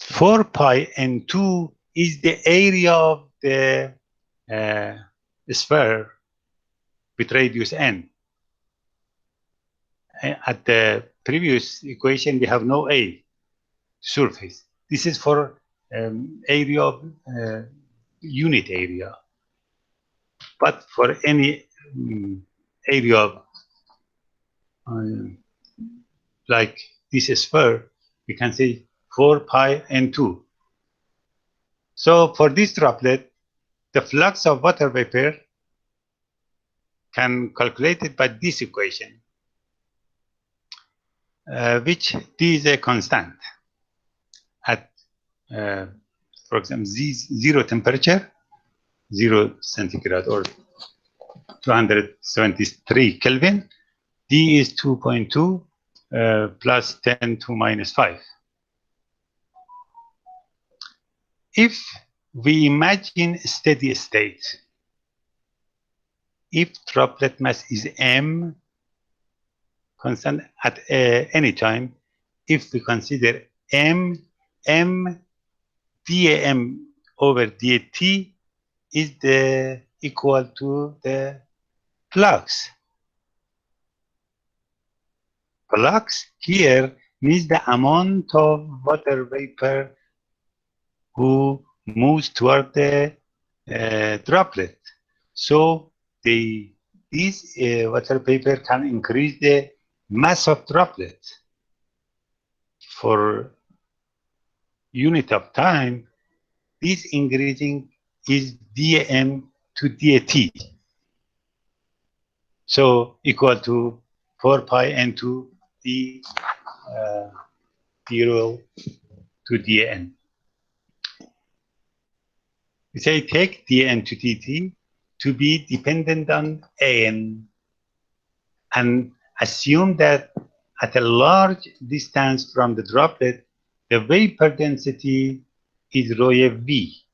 B: 4 pi n2 is the area of the sphere with radius n. At the previous equation, we have no a surface. This is for area of unit area. But for any area of like this sphere, we can say 4 pi n2. So for this droplet, the flux of water vapor can calculate it by this equation, which D is a constant at, for example, zero temperature, 0 centigrade or 273 Kelvin. D is 2.2 plus 10 to minus 5. If we imagine steady state, if droplet mass is m, constant at any time, if we consider m dm over dt is equal to the flux. Flux here means the amount of water vapor who moves toward the droplet. So this water vapor can increase the mass of droplet. For unit of time, this increasing is dm to dt. So equal to 4 pi n2 d 0 to dn. We say take dn to dt to be dependent on an and assume that at a large distance from the droplet, the vapor density is rho v.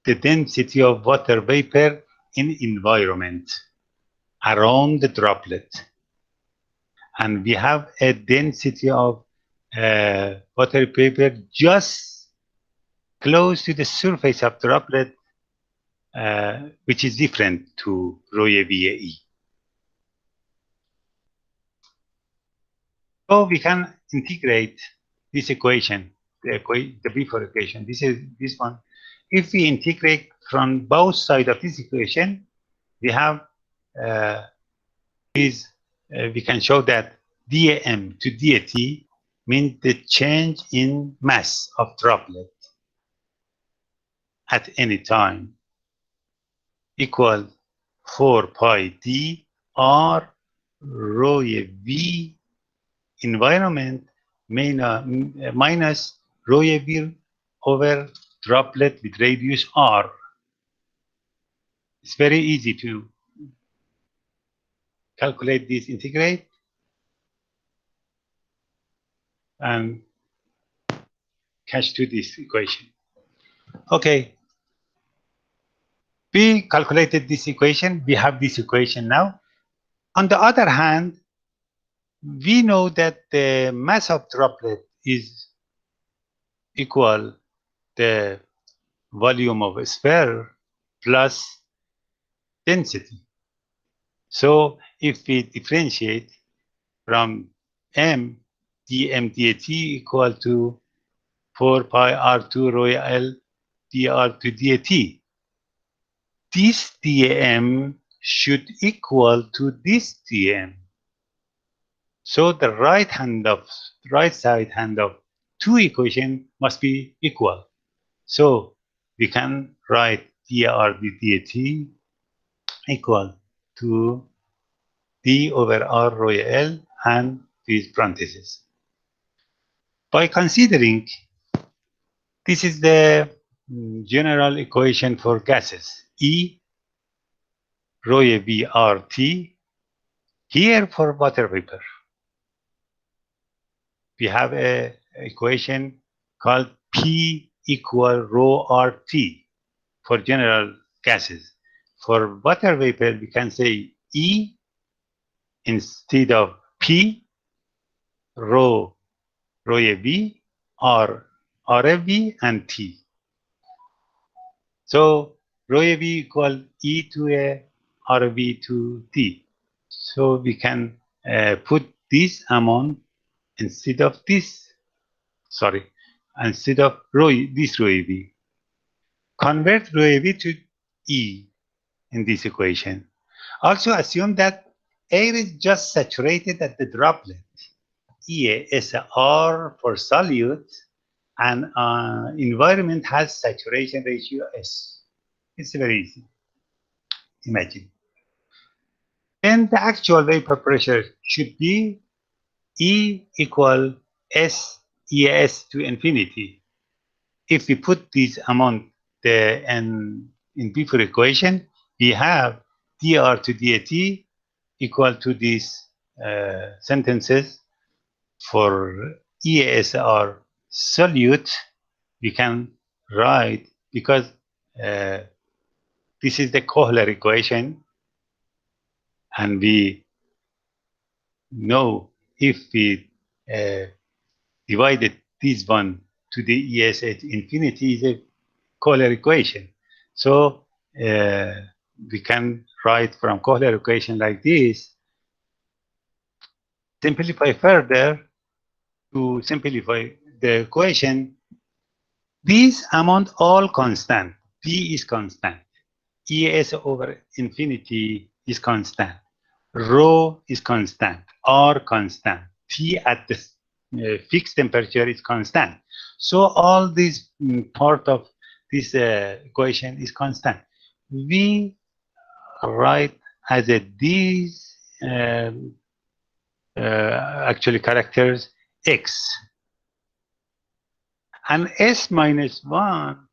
B: The density of water vapor in environment around the droplet. And we have a density of water vapor just close to the surface of droplet, which is different to rho VAE. So we can integrate this equation, the before equation. This is this one. If we integrate from both sides of this equation, we have we can show that dm to dt means the change in mass of droplet at any time equal 4 pi d r rho v environment minus rho v over droplet with radius r. It's very easy to calculate this, integrate, and catch to this equation. Okay. We calculated this equation. We have this equation now. On the other hand, we know that the mass of droplet is equal the volume of a sphere plus density. So if we differentiate from m, dm dt equal to 4 pi r2 rho L dr to dt. This dm should equal to this dm. So the right side hand of two equations must be equal. So we can write dr dt equal to d over r rho L and these parentheses. By considering this is the general equation for gases, E rho V R T. Here for water vapor, we have a equation called P equal rho RT for general gases. For water vapor, we can say E instead of P, rho V, R, RFV, and T. So rho V equal E to a RV to T. So we can put this amount instead of this, instead of this rho V. Convert rho V to E in this equation. Also assume that air is just saturated at the droplet. EASR for solute, and environment has saturation ratio S. It's very easy. Imagine. Then the actual vapor pressure should be E equal S ES to infinity. If we put this amount in before equation, we have dr to dat equal to these sentences. For EASR solute, we can write, because this is the Kohler equation, and we know if we divided this one to the ES at infinity is a Kohler equation. So we can write from Kohler equation like this. Simplify further to simplify the equation. These amount all constant. P is constant. ES over infinity is constant. Rho is constant. R constant. T at the fixed temperature is constant. So all this part of this equation is constant. We write as a these actually characters X. And S minus 1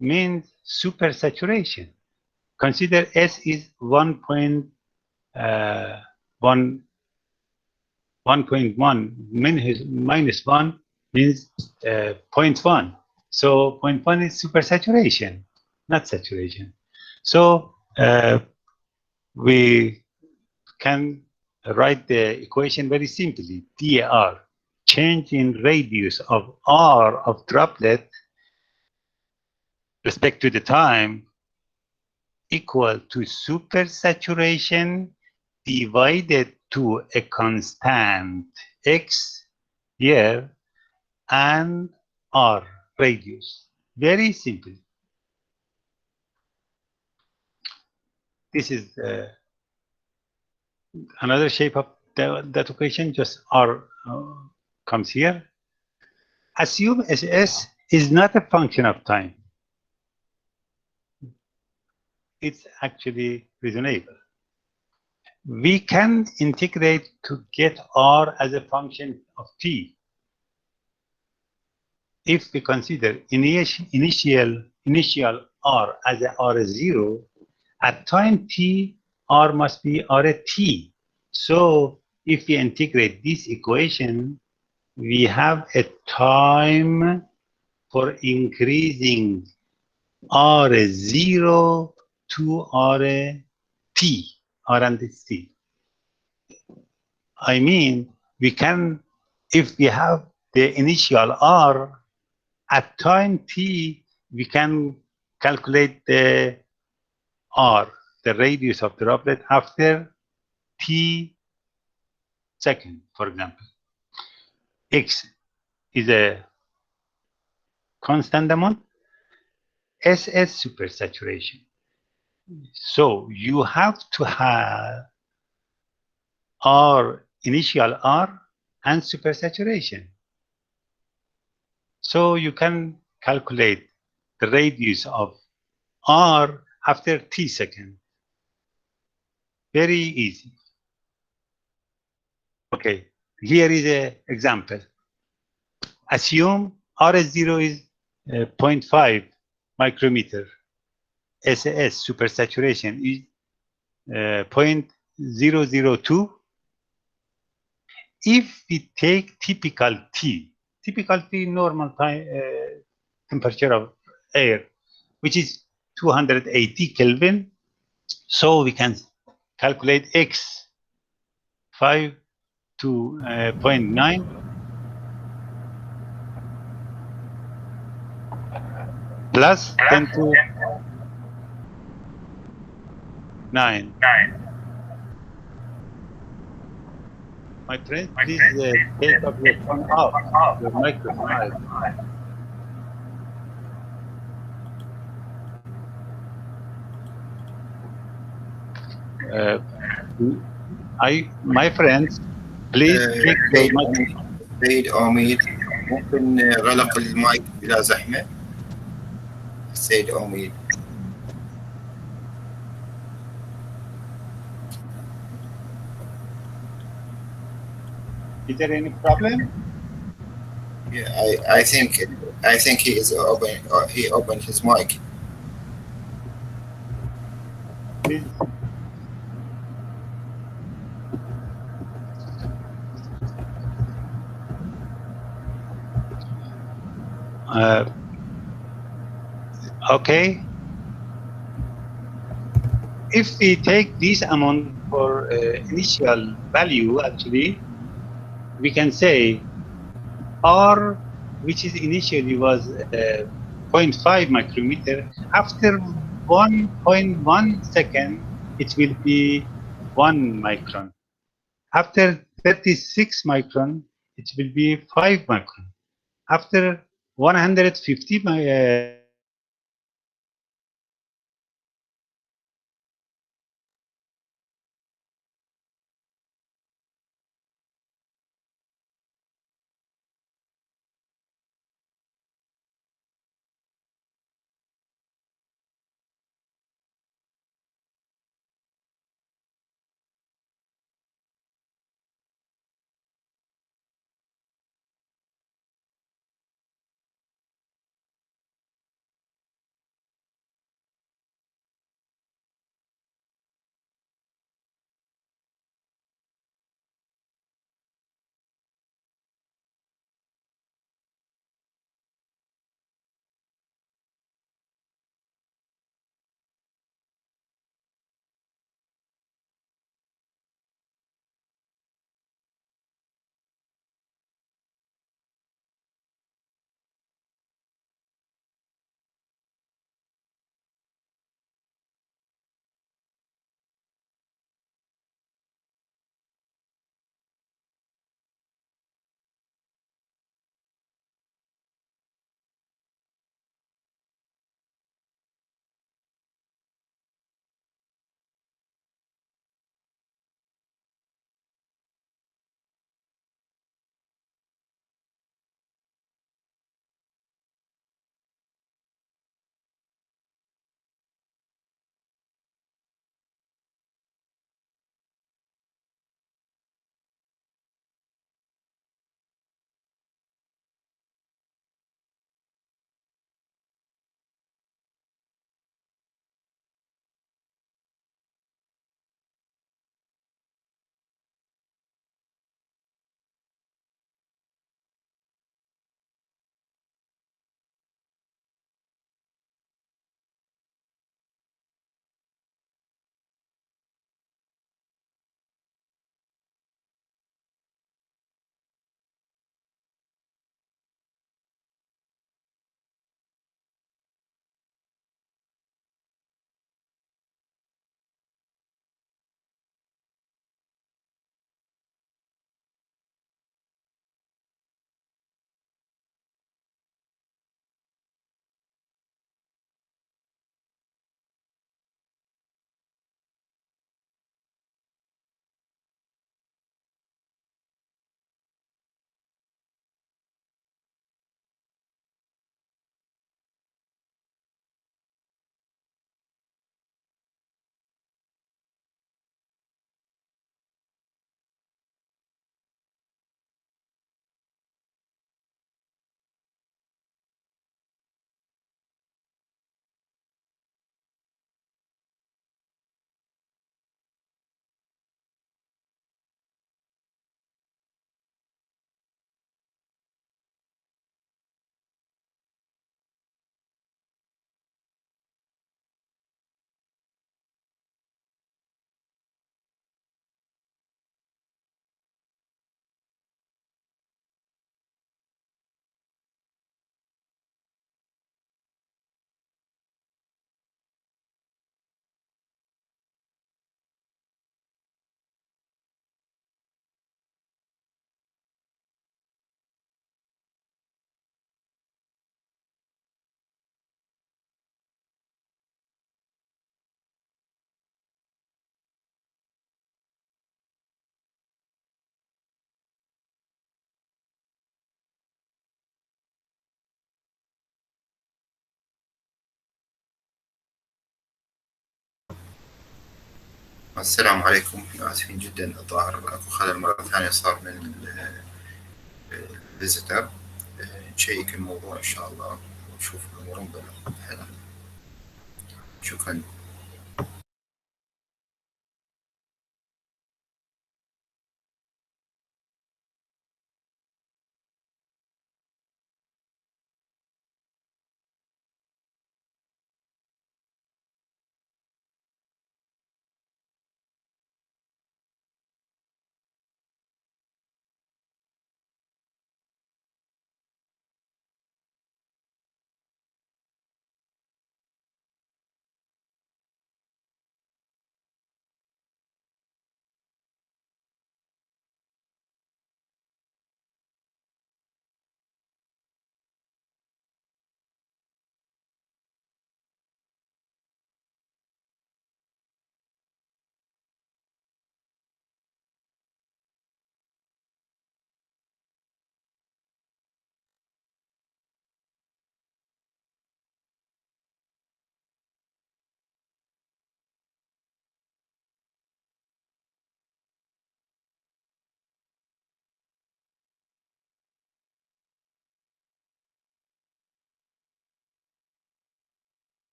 B: means supersaturation. Consider S is 1.1 minus 1 means 0.1. So 0.1 is supersaturation, not saturation. So we can write the equation very simply. dr, change in radius of r of droplet respect to the time, equal to supersaturation divided to a constant x here and r radius. Very simple. This is another shape of that equation, just r comes here. Assume S is not a function of time. It's actually reasonable. We can integrate to get r as a function of t. If we consider initial r as a r0, at time t, r must be r at t. So if we integrate this equation, we have a time for increasing r0 to rt, r and t. I mean, we can, if we have the initial R, at time t, we can calculate the R, the radius of the droplet after t second, for example. X is a constant amount, SS supersaturation. So you have to have R, initial R, and supersaturation. So you can calculate the radius of R after t seconds. Very easy. Okay, here is an example. Assume RS0 is 0.5 micrometer. SS supersaturation is 0.002. If we take typical T normal time, temperature of air, which is 280 Kelvin, so we can calculate X 5 to 0.9 plus 10 to 9. My friend, please take off your phone off, your microphone off. My friends, please take your microphone.
A: سيد أميد ممكن غلق المايك بلا زحمة السيد أميد.
B: Is there any problem?
A: Yeah, I think he is open. He opened his mic.
B: Please. Okay. If we take this amount for initial value, actually, we can say R, which is initially was 0.5 micrometer, after 1.1 second, it will be 1 micron. After 36 micron, it will be 5 micron. After 150
A: السلام عليكم. آسفين جدا، الظاهر أكو خلل مرة ثانية صار من الفيزيتر. نشيك الموضوع إن شاء الله ونشوف الأمور بحلها. شكرا.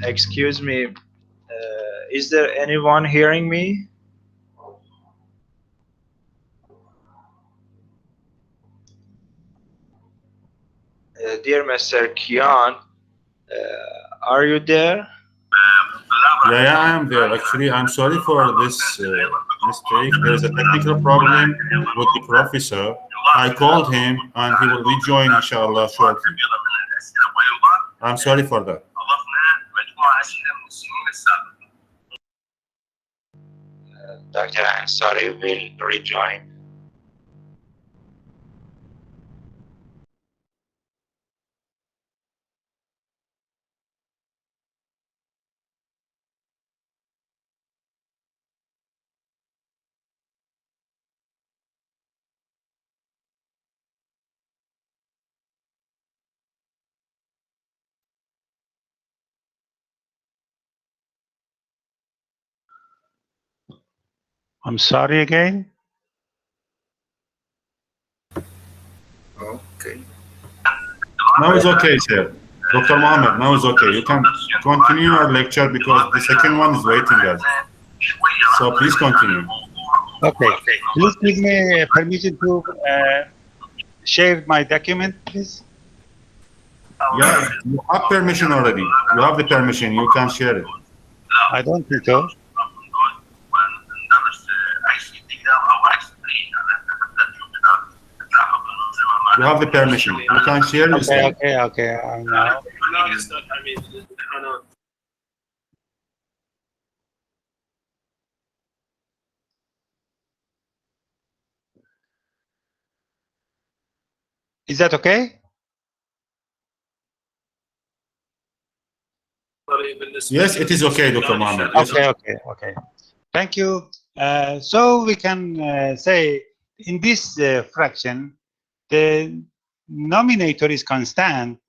C: Excuse me, is there anyone hearing me? Dear Mr. Kian, are you there?
D: Yeah, I am there. Actually, I'm sorry for this mistake. There is a technical problem with the professor. I called him and he will rejoin, inshallah, shortly. I'm sorry for that.
C: Dr. Ansari will rejoin.
B: I'm sorry again.
A: Okay.
D: Now it's okay, sir. Dr. Mohammed, now it's okay. You can continue your lecture because the second one is waiting us. So please continue.
B: Okay. Please give me permission to share my document, please.
D: Yeah, you have permission already. You have the permission. You can share it.
B: I don't think so.
D: You have the permission. You can share your slide.
B: Okay. Now. Is that okay?
D: Yes, it is okay, Dr. Mohammed. Yes,
B: Okay. Thank you. So we can say in this fraction, the nominator is constant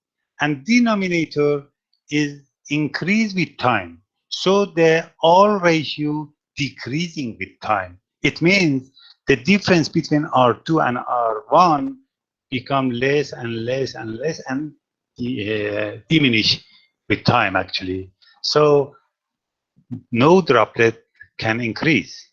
B: and denominator is increased with time. So the all ratio decreasing with time. It means the difference between R2 and R1 become less and less and diminish with time actually. So no droplet can increase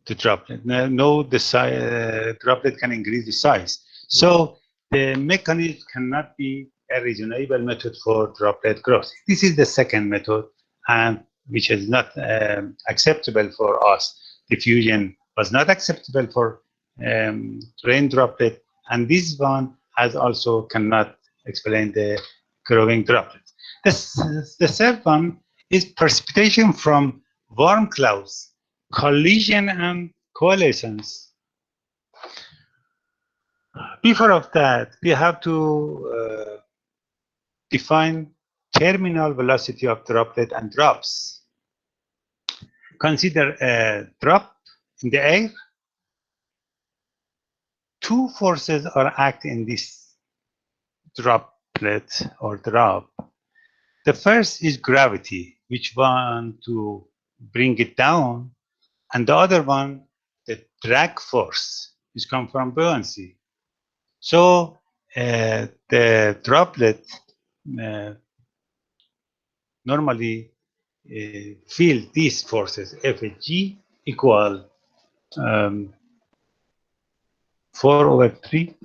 B: the droplet. The droplet can increase the size. So the mechanism cannot be a reasonable method for droplet growth. This is the second method, and which is not acceptable for us. Diffusion was not acceptable for rain droplet, and this one has also cannot explain the growing droplet. The third one is precipitation from warm clouds, collision and coalescence. Before of that, we have to define terminal velocity of droplet and drops. Consider a drop in the air. Two forces are acting in this droplet or drop. The first is gravity, which one to bring it down, and the other one, the drag force, which comes from buoyancy. So the droplet normally feel these forces, Fg equal 4/3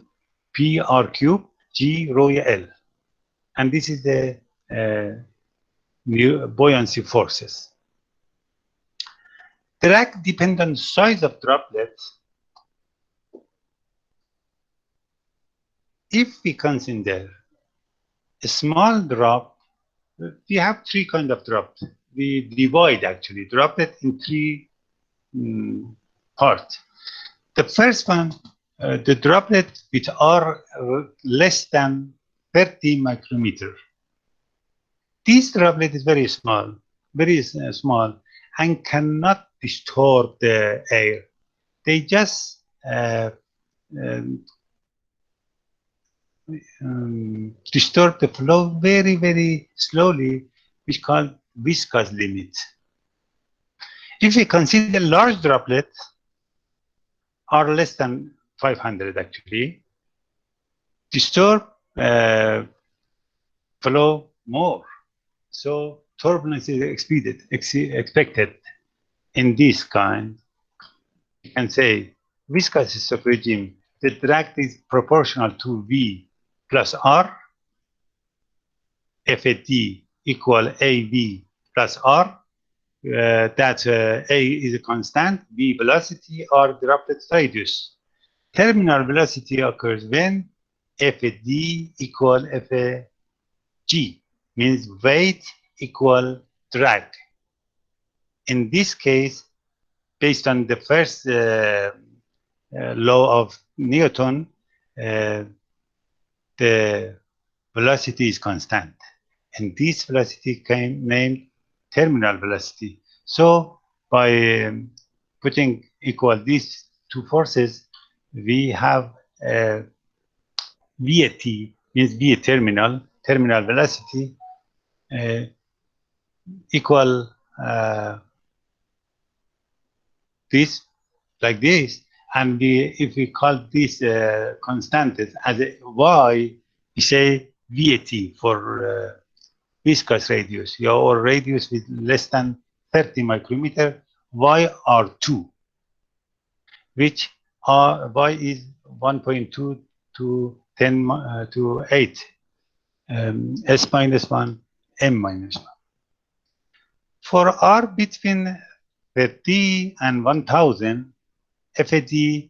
B: PR cube G rho L. And this is the buoyancy forces. Drag depends on size of droplets. If we consider a small drop, we have three kinds of drops. We divide actually droplet in three parts. The first one, the droplet which are less than 30 micrometer. This droplet is very small, and cannot disturb the air. They just disturb the flow very, very slowly, which is called viscous limit. If we consider large droplets are less than 500 actually, disturb flow more. So turbulence is expected in this kind. You can say viscous system regime, the drag is proportional to V plus R, FAD equal AV plus R. That A is a constant, V velocity, R droplet radius. Terminal velocity occurs when FAD equal FAG, means weight equal drag. In this case, based on the first law of Newton, the velocity is constant. And this velocity came named terminal velocity. So by putting equal these two forces, we have VAT, means V terminal velocity equal this, like this, and if we call this constant as a Y, we say VAT for viscous radius, or radius with less than 30 micrometer, Y are 2, which are Y is 1.2 to 10 to 8, S minus 1, M minus 1. For R between 30 and 1000, FAD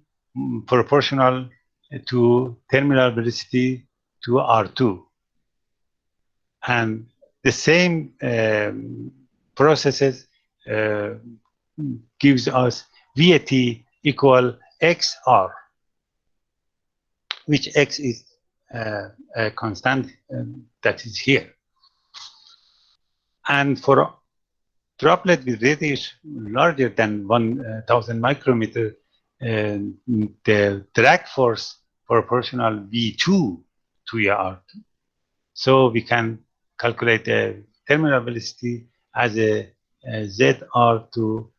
B: proportional to terminal velocity to R2. And the same processes gives us VAT equal XR, which X is a constant that is here. And for droplet with radius larger than 1000 micrometer, the drag force proportional V2 to R2. So we can calculate the terminal velocity as a ZR to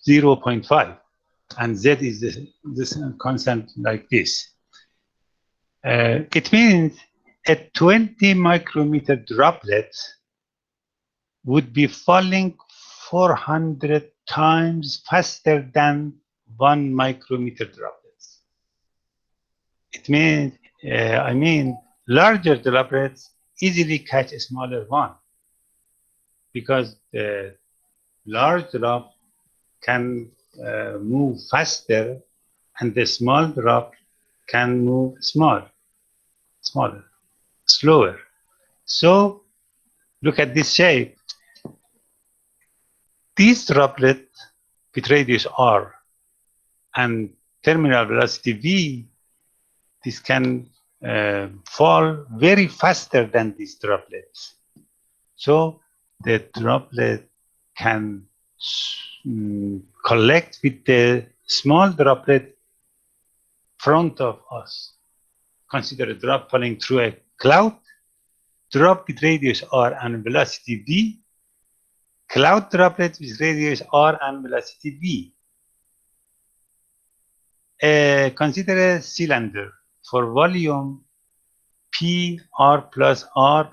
B: 0.5, and Z is this constant like this. It means a 20 micrometer droplet would be falling 400 times faster than 1 micrometer droplets. It means, larger droplets easily catch a smaller one, because the large drop can move faster, and the small drop can move slower. So look at this shape. This droplet with radius R and terminal velocity V, this can fall very faster than these droplets. So the droplet can collect with the small droplet front of us. Consider a drop falling through a cloud, drop with radius r and velocity v, cloud droplet with radius r and velocity v. Consider a cylinder for volume p r plus r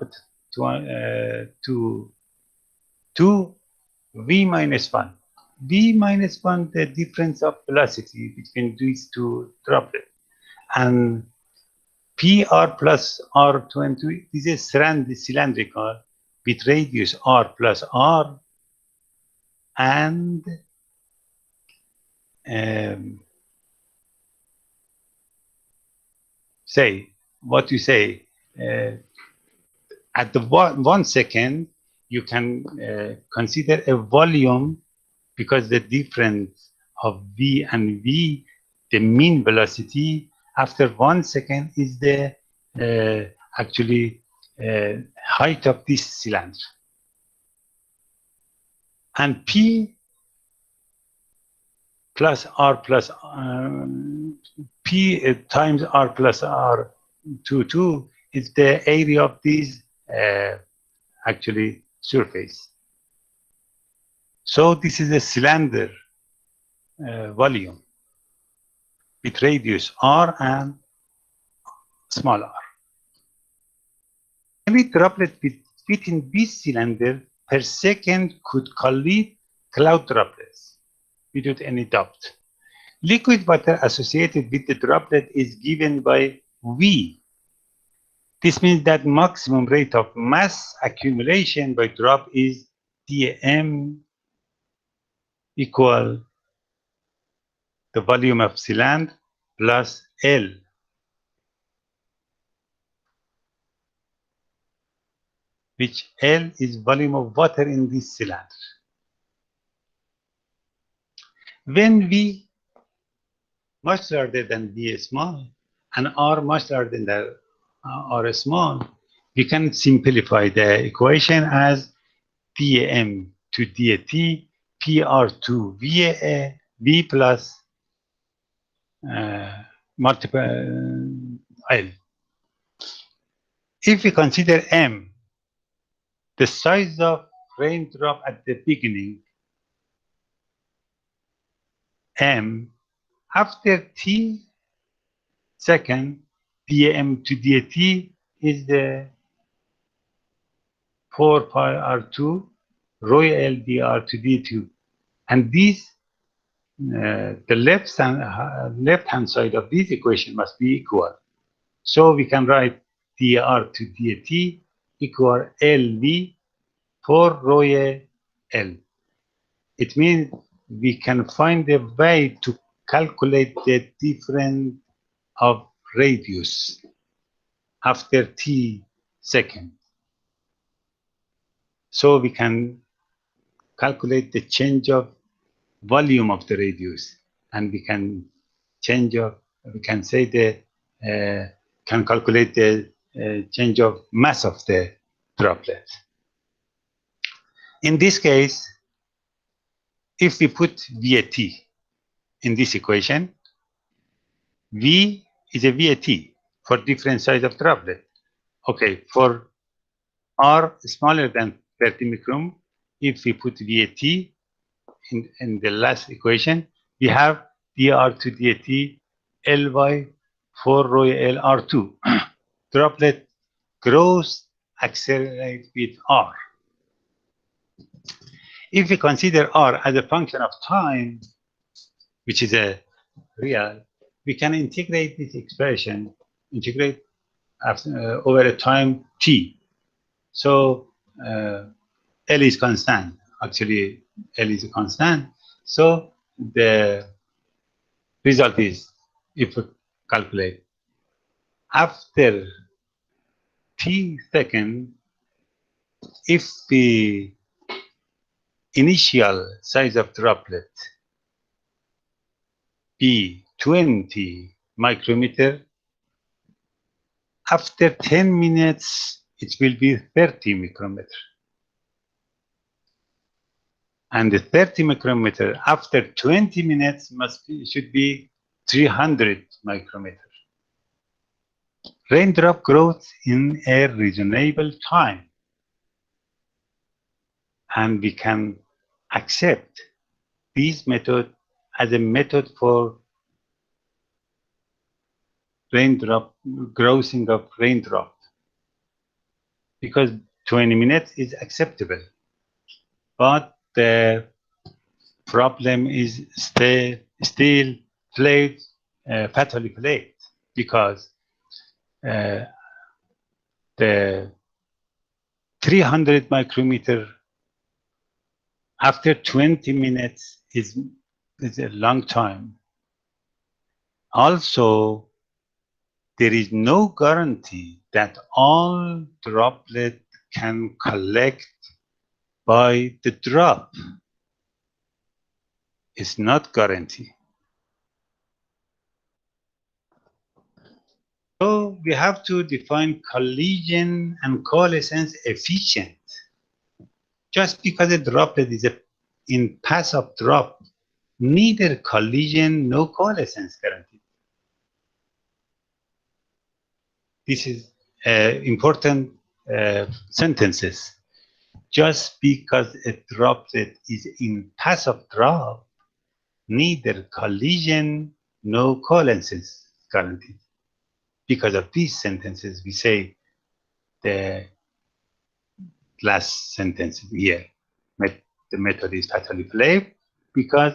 B: to 2 v minus 1. V minus 1, the difference of velocity between these two droplets. And PR plus R22 is a cylindrical with radius R plus R and say what you say at the 1 second you can consider a volume, because the difference of V and V, the mean velocity after 1 second is the actually height of this cylinder. And P plus R plus P times R plus R 2 is the area of this actually surface. So this is a cylinder volume with radius R and small r. Every droplet within this cylinder per second could collide cloud droplets without any doubt. Liquid water associated with the droplet is given by V. This means that maximum rate of mass accumulation by drop is dm equal the volume of cylinder plus L. Which L is volume of water in this cylinder. When V much larger than V small and R much larger than R small, we can simplify the equation as dm to dt PR to VA V plus multiple L. If we consider M, the size of raindrop at the beginning, M, after T second, dm to dt is the 4 pi R2 rho L dr to d2. And this, the left hand side of this equation must be equal. So we can write dr to dt equal LV for rho L. It means we can find a way to calculate the difference of radius after T second. So we can calculate the change of volume of the radius, and we can say can calculate the change of mass of the droplet. In this case, if we put VAT in this equation, V is a VAT for different size of droplet. Okay, for R smaller than 30 micron, if we put VAT in the last equation, we have dr to dt Ly for rho L R2. Droplet grows, accelerate with R. If we consider R as a function of time, which is a real, we can integrate this expression, over a time t. So L is constant. Actually, L is a constant. So the result is, if we calculate after t second, if the initial size of droplet be 20 micrometer, after 10 minutes it will be 30 micrometer. And the 30 micrometer after 20 minutes should be 300 micrometer. raindrop growth in a reasonable time. And we can accept this method as a method for raindrop, growing of raindrop, because 20 minutes is acceptable. But the problem is still played, fatally played, because the 300 micrometer after 20 minutes is a long time. Also, there is no guarantee that all droplet can collect by the drop. It's not guaranteed. So we have to define collision and coalescence efficient. Just because a droplet is in path of drop, neither collision nor coalescence guaranteed. This is important sentences. Just because a droplet is in path of drop, neither collision nor coalescence guaranteed. Because of these sentences, we say the last sentence here. The method is fatally flawed because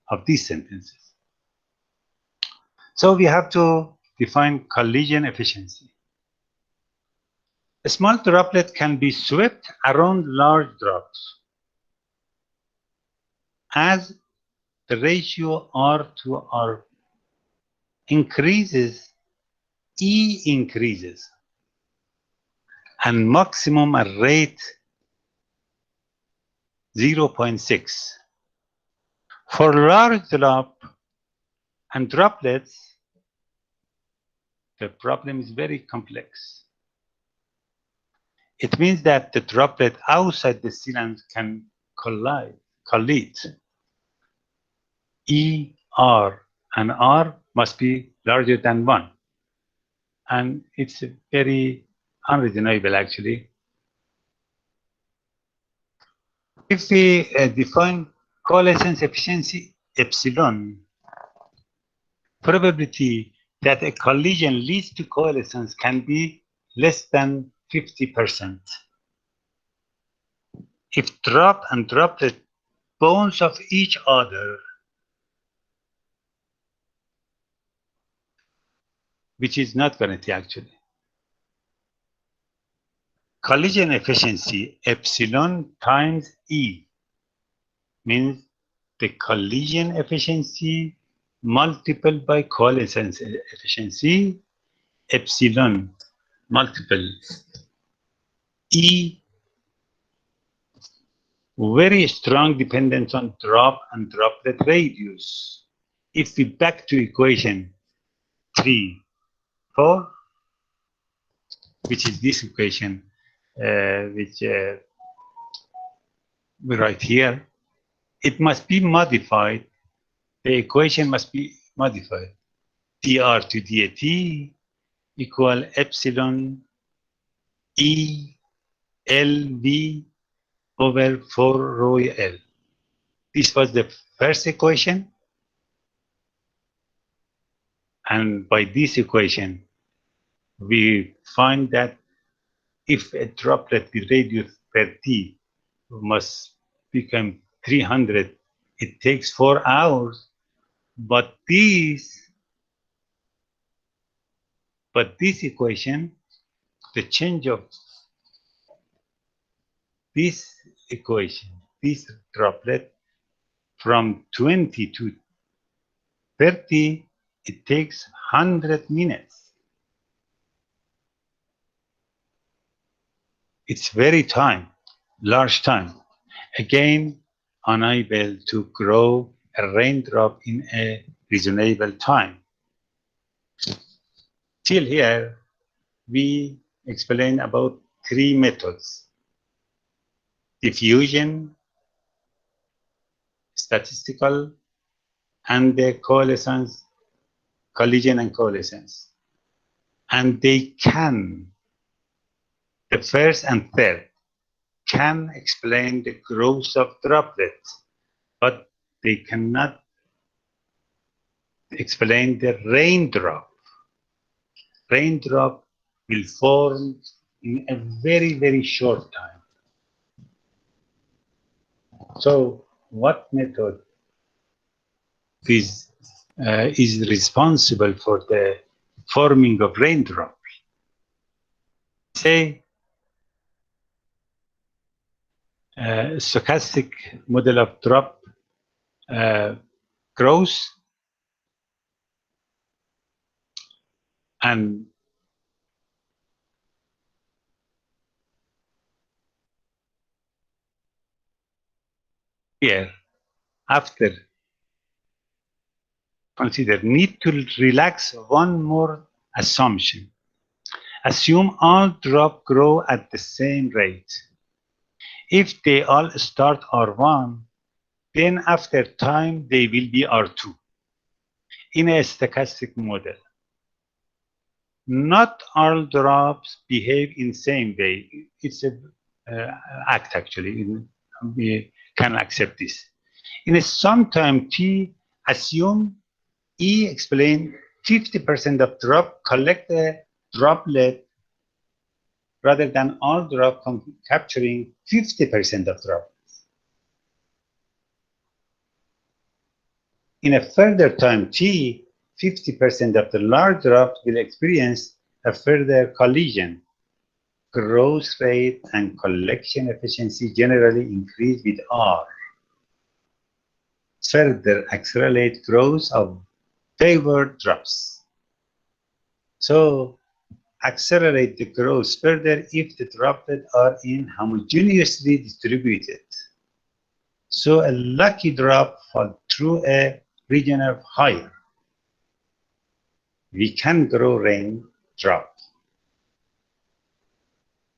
B: of these sentences. So we have to define collision efficiency. A small droplet can be swept around large drops. As the ratio R to R increases, E increases, and maximum rate 0.6. For large drop and droplets, the problem is very complex. It means that the droplet outside the sealant can collide. E, R, and R must be larger than 1. And it's very unreasonable, actually. If we define coalescence efficiency epsilon, probability that a collision leads to coalescence can be less than 50%. If drop and droplet bounce off each other, which is not guaranteed actually. Collision efficiency epsilon times E means the collision efficiency multiplied by coalescence efficiency, epsilon multiple E, very strong dependence on drop and droplet radius. If we back to equation 3, 4, which is this equation, which we write here, it must be modified. The equation must be modified. dr to dat equal epsilon E LV over 4 rho L. This was the first equation. And by this equation, we find that if a droplet with radius per T must become 300, it takes 4 hours. But this equation, the change of this equation, this droplet from 20 to 30, it takes 100 minutes. It's very large time. Again, unable to grow a raindrop in a reasonable time. Till here, we explain about 3 methods: diffusion, statistical, and the coalescence, collision and coalescence. and they can, the first and third, can explain the growth of droplets, but they cannot explain the raindrop. Raindrop will form in a very, very short time. So what method is responsible for the forming of raindrop? Say, stochastic model of drop growth and here after consider need to relax one more assumption. Assume all drop grow at the same rate. If they all start R1, then after time they will be R2 in a stochastic model. Not all drops behave in same way. It's a act actually. We can accept this. In a sometime t, assume E explain 50% of drop collect a droplet rather than all drop capturing 50% of drop. In a further time t, 50% of the large drop will experience a further collision. Growth rate and collection efficiency generally increase with R. Further accelerate growth of favored drops. So accelerate the growth further if the droplets are homogeneously distributed. So a lucky drop falls through a region of higher. We can grow rain drop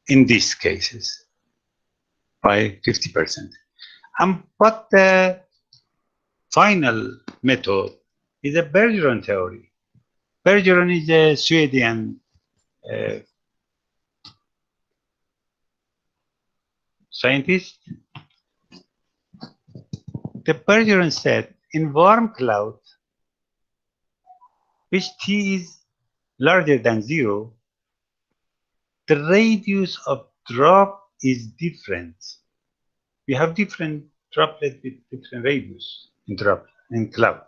B: in these cases by 50%. But the final method is a Bergeron theory. Bergeron is a Swedish scientist. The Bergeron said in warm cloud, which T is larger than 0, the radius of drop is different. We have different droplets with different radius in cloud.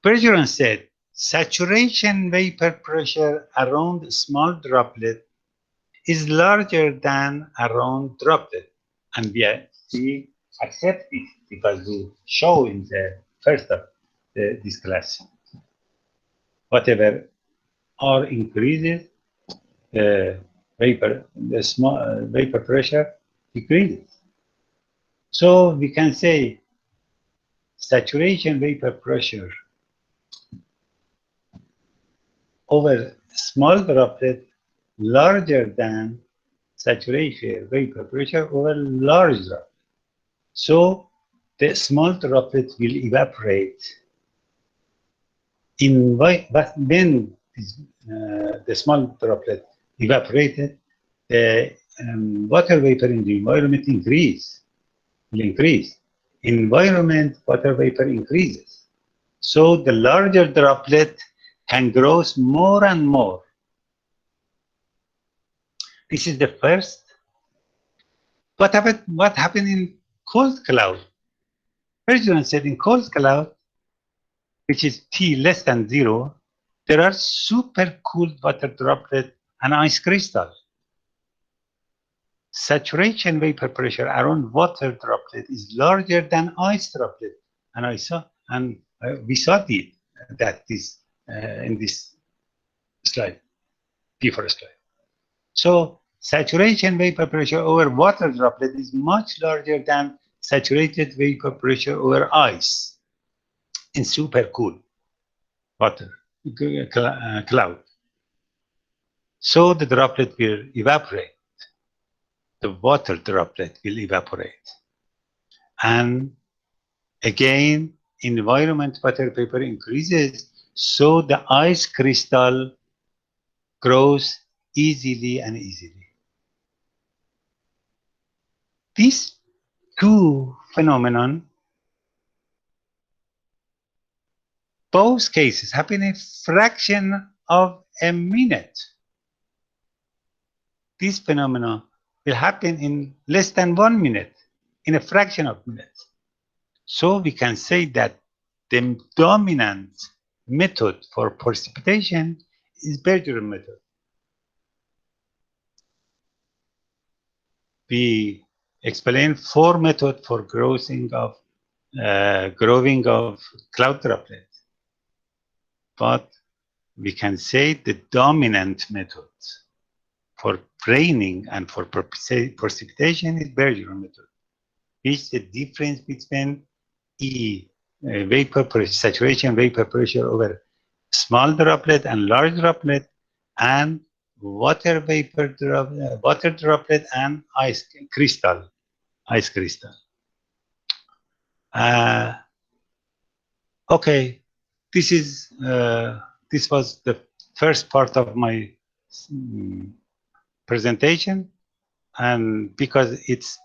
B: Bergeron said saturation vapor pressure around a small droplet is larger than around droplet, and we accept it because we show in the first of this class. Whatever R increases, the small vapor pressure decreases. So we can say saturation vapor pressure over small droplet larger than saturation vapor pressure over large droplet. So the small droplet will evaporate. But when the small droplet evaporated, the water vapor in the environment will increase. Environment water vapor increases. So the larger droplet can grow more and more. This is the first. What happened in cold cloud? Bergeron said in cold cloud, which is T less than 0, there are super cooled water droplet and ice crystal. Saturation vapor pressure around water droplet is larger than ice droplet, and we saw that in this slide, before slide. So saturation vapor pressure over water droplet is much larger than saturated vapor pressure over ice in super cool water cloud. So the droplet will evaporate. The water droplet will evaporate. And again, environment water vapor increases, so the ice crystal grows easily and easily. These two phenomena, both cases happen in a fraction of a minute. This phenomena will happen in less than 1 minute, in a fraction of a minute. So we can say that the dominant method for precipitation is Bergeret method. We explain 4 methods for growing of cloud droplets, but we can say the dominant method for raining and for precipitation is Bergeret method. Which is the difference between vapor pressure, saturation vapor pressure over small droplet and large droplet, and water vapor water droplet and ice crystal. Okay, this was the first part of my presentation, and because it's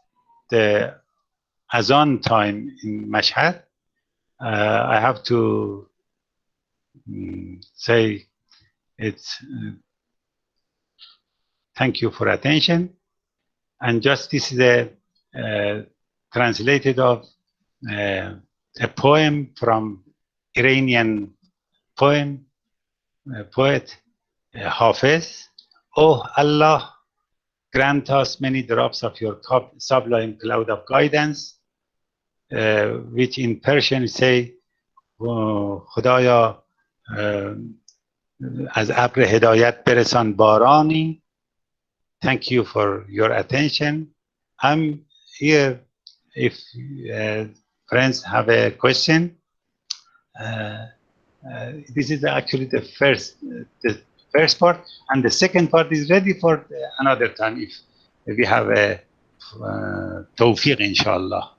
B: the Azan time in Mashhad, I have to say it's thank you for attention. And just this is a translated of a poem from Iranian poet Hafiz. Oh Allah, grant us many drops of your sublime cloud of guidance, which in Persian say, خدایا از ابر هدایت برسان بارانی. Thank you for your attention. I'm here if friends have a question. This is actually the first part, and the second part is ready for another time if we have a tawfiq, inshallah.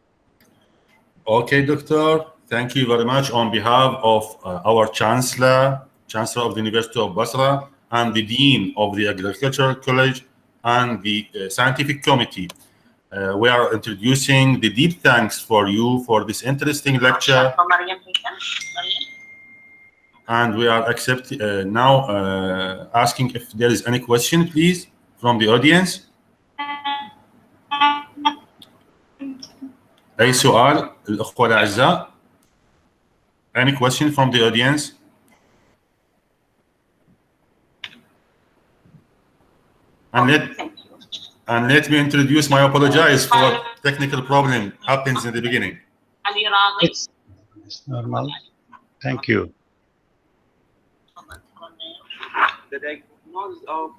D: Okay, Doctor. Thank you very much on behalf of our Chancellor of the University of Basra, and the Dean of the Agricultural College, and the Scientific Committee. We are introducing the deep thanks for you for this interesting lecture. And we are now asking if there is any question, please, from the audience. أي سؤال الأخوة الأعزاء؟ Any question from the audience? And let me introduce my apologize for technical problem happens in the beginning.
B: It's normal. Thank you.
E: The diagnosis of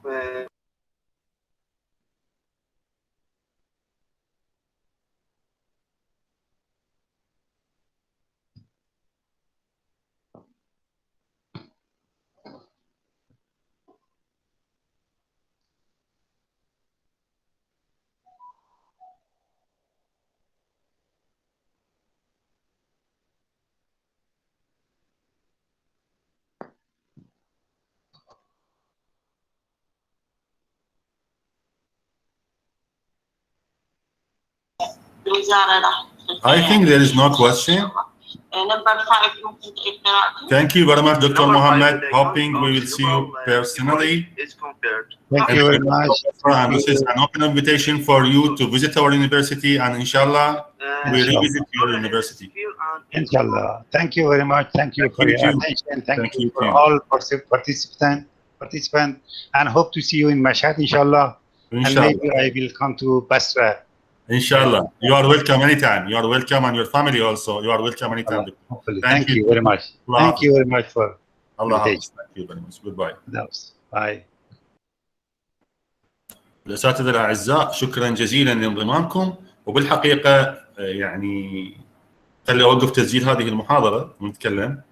D: I think there is no question. Thank you very much, Dr. Mohammed. Hoping we will see you personally.
B: Thank you very much.
D: And this is an open invitation for you to visit our university, and inshallah, we revisit your university.
B: Inshallah. Thank you very much. Thank you for your attention. Thank you for all participants, and hope to see you in Mashhad, inshallah. And maybe I will come to Basrah.
D: Inshallah. You are welcome anytime. You are welcome, and your family also. You are welcome anytime.
B: Hopefully. Thank you very much. Thank you very much for
D: Allah. Thank you very much. Goodbye.
B: Bye.
D: الأساتذة الأعزاء، شكرا جزيلا لانضمامكم. وبالحقيقة يعني خلي أوقف تسجيل هذه المحاضرة ونتكلم.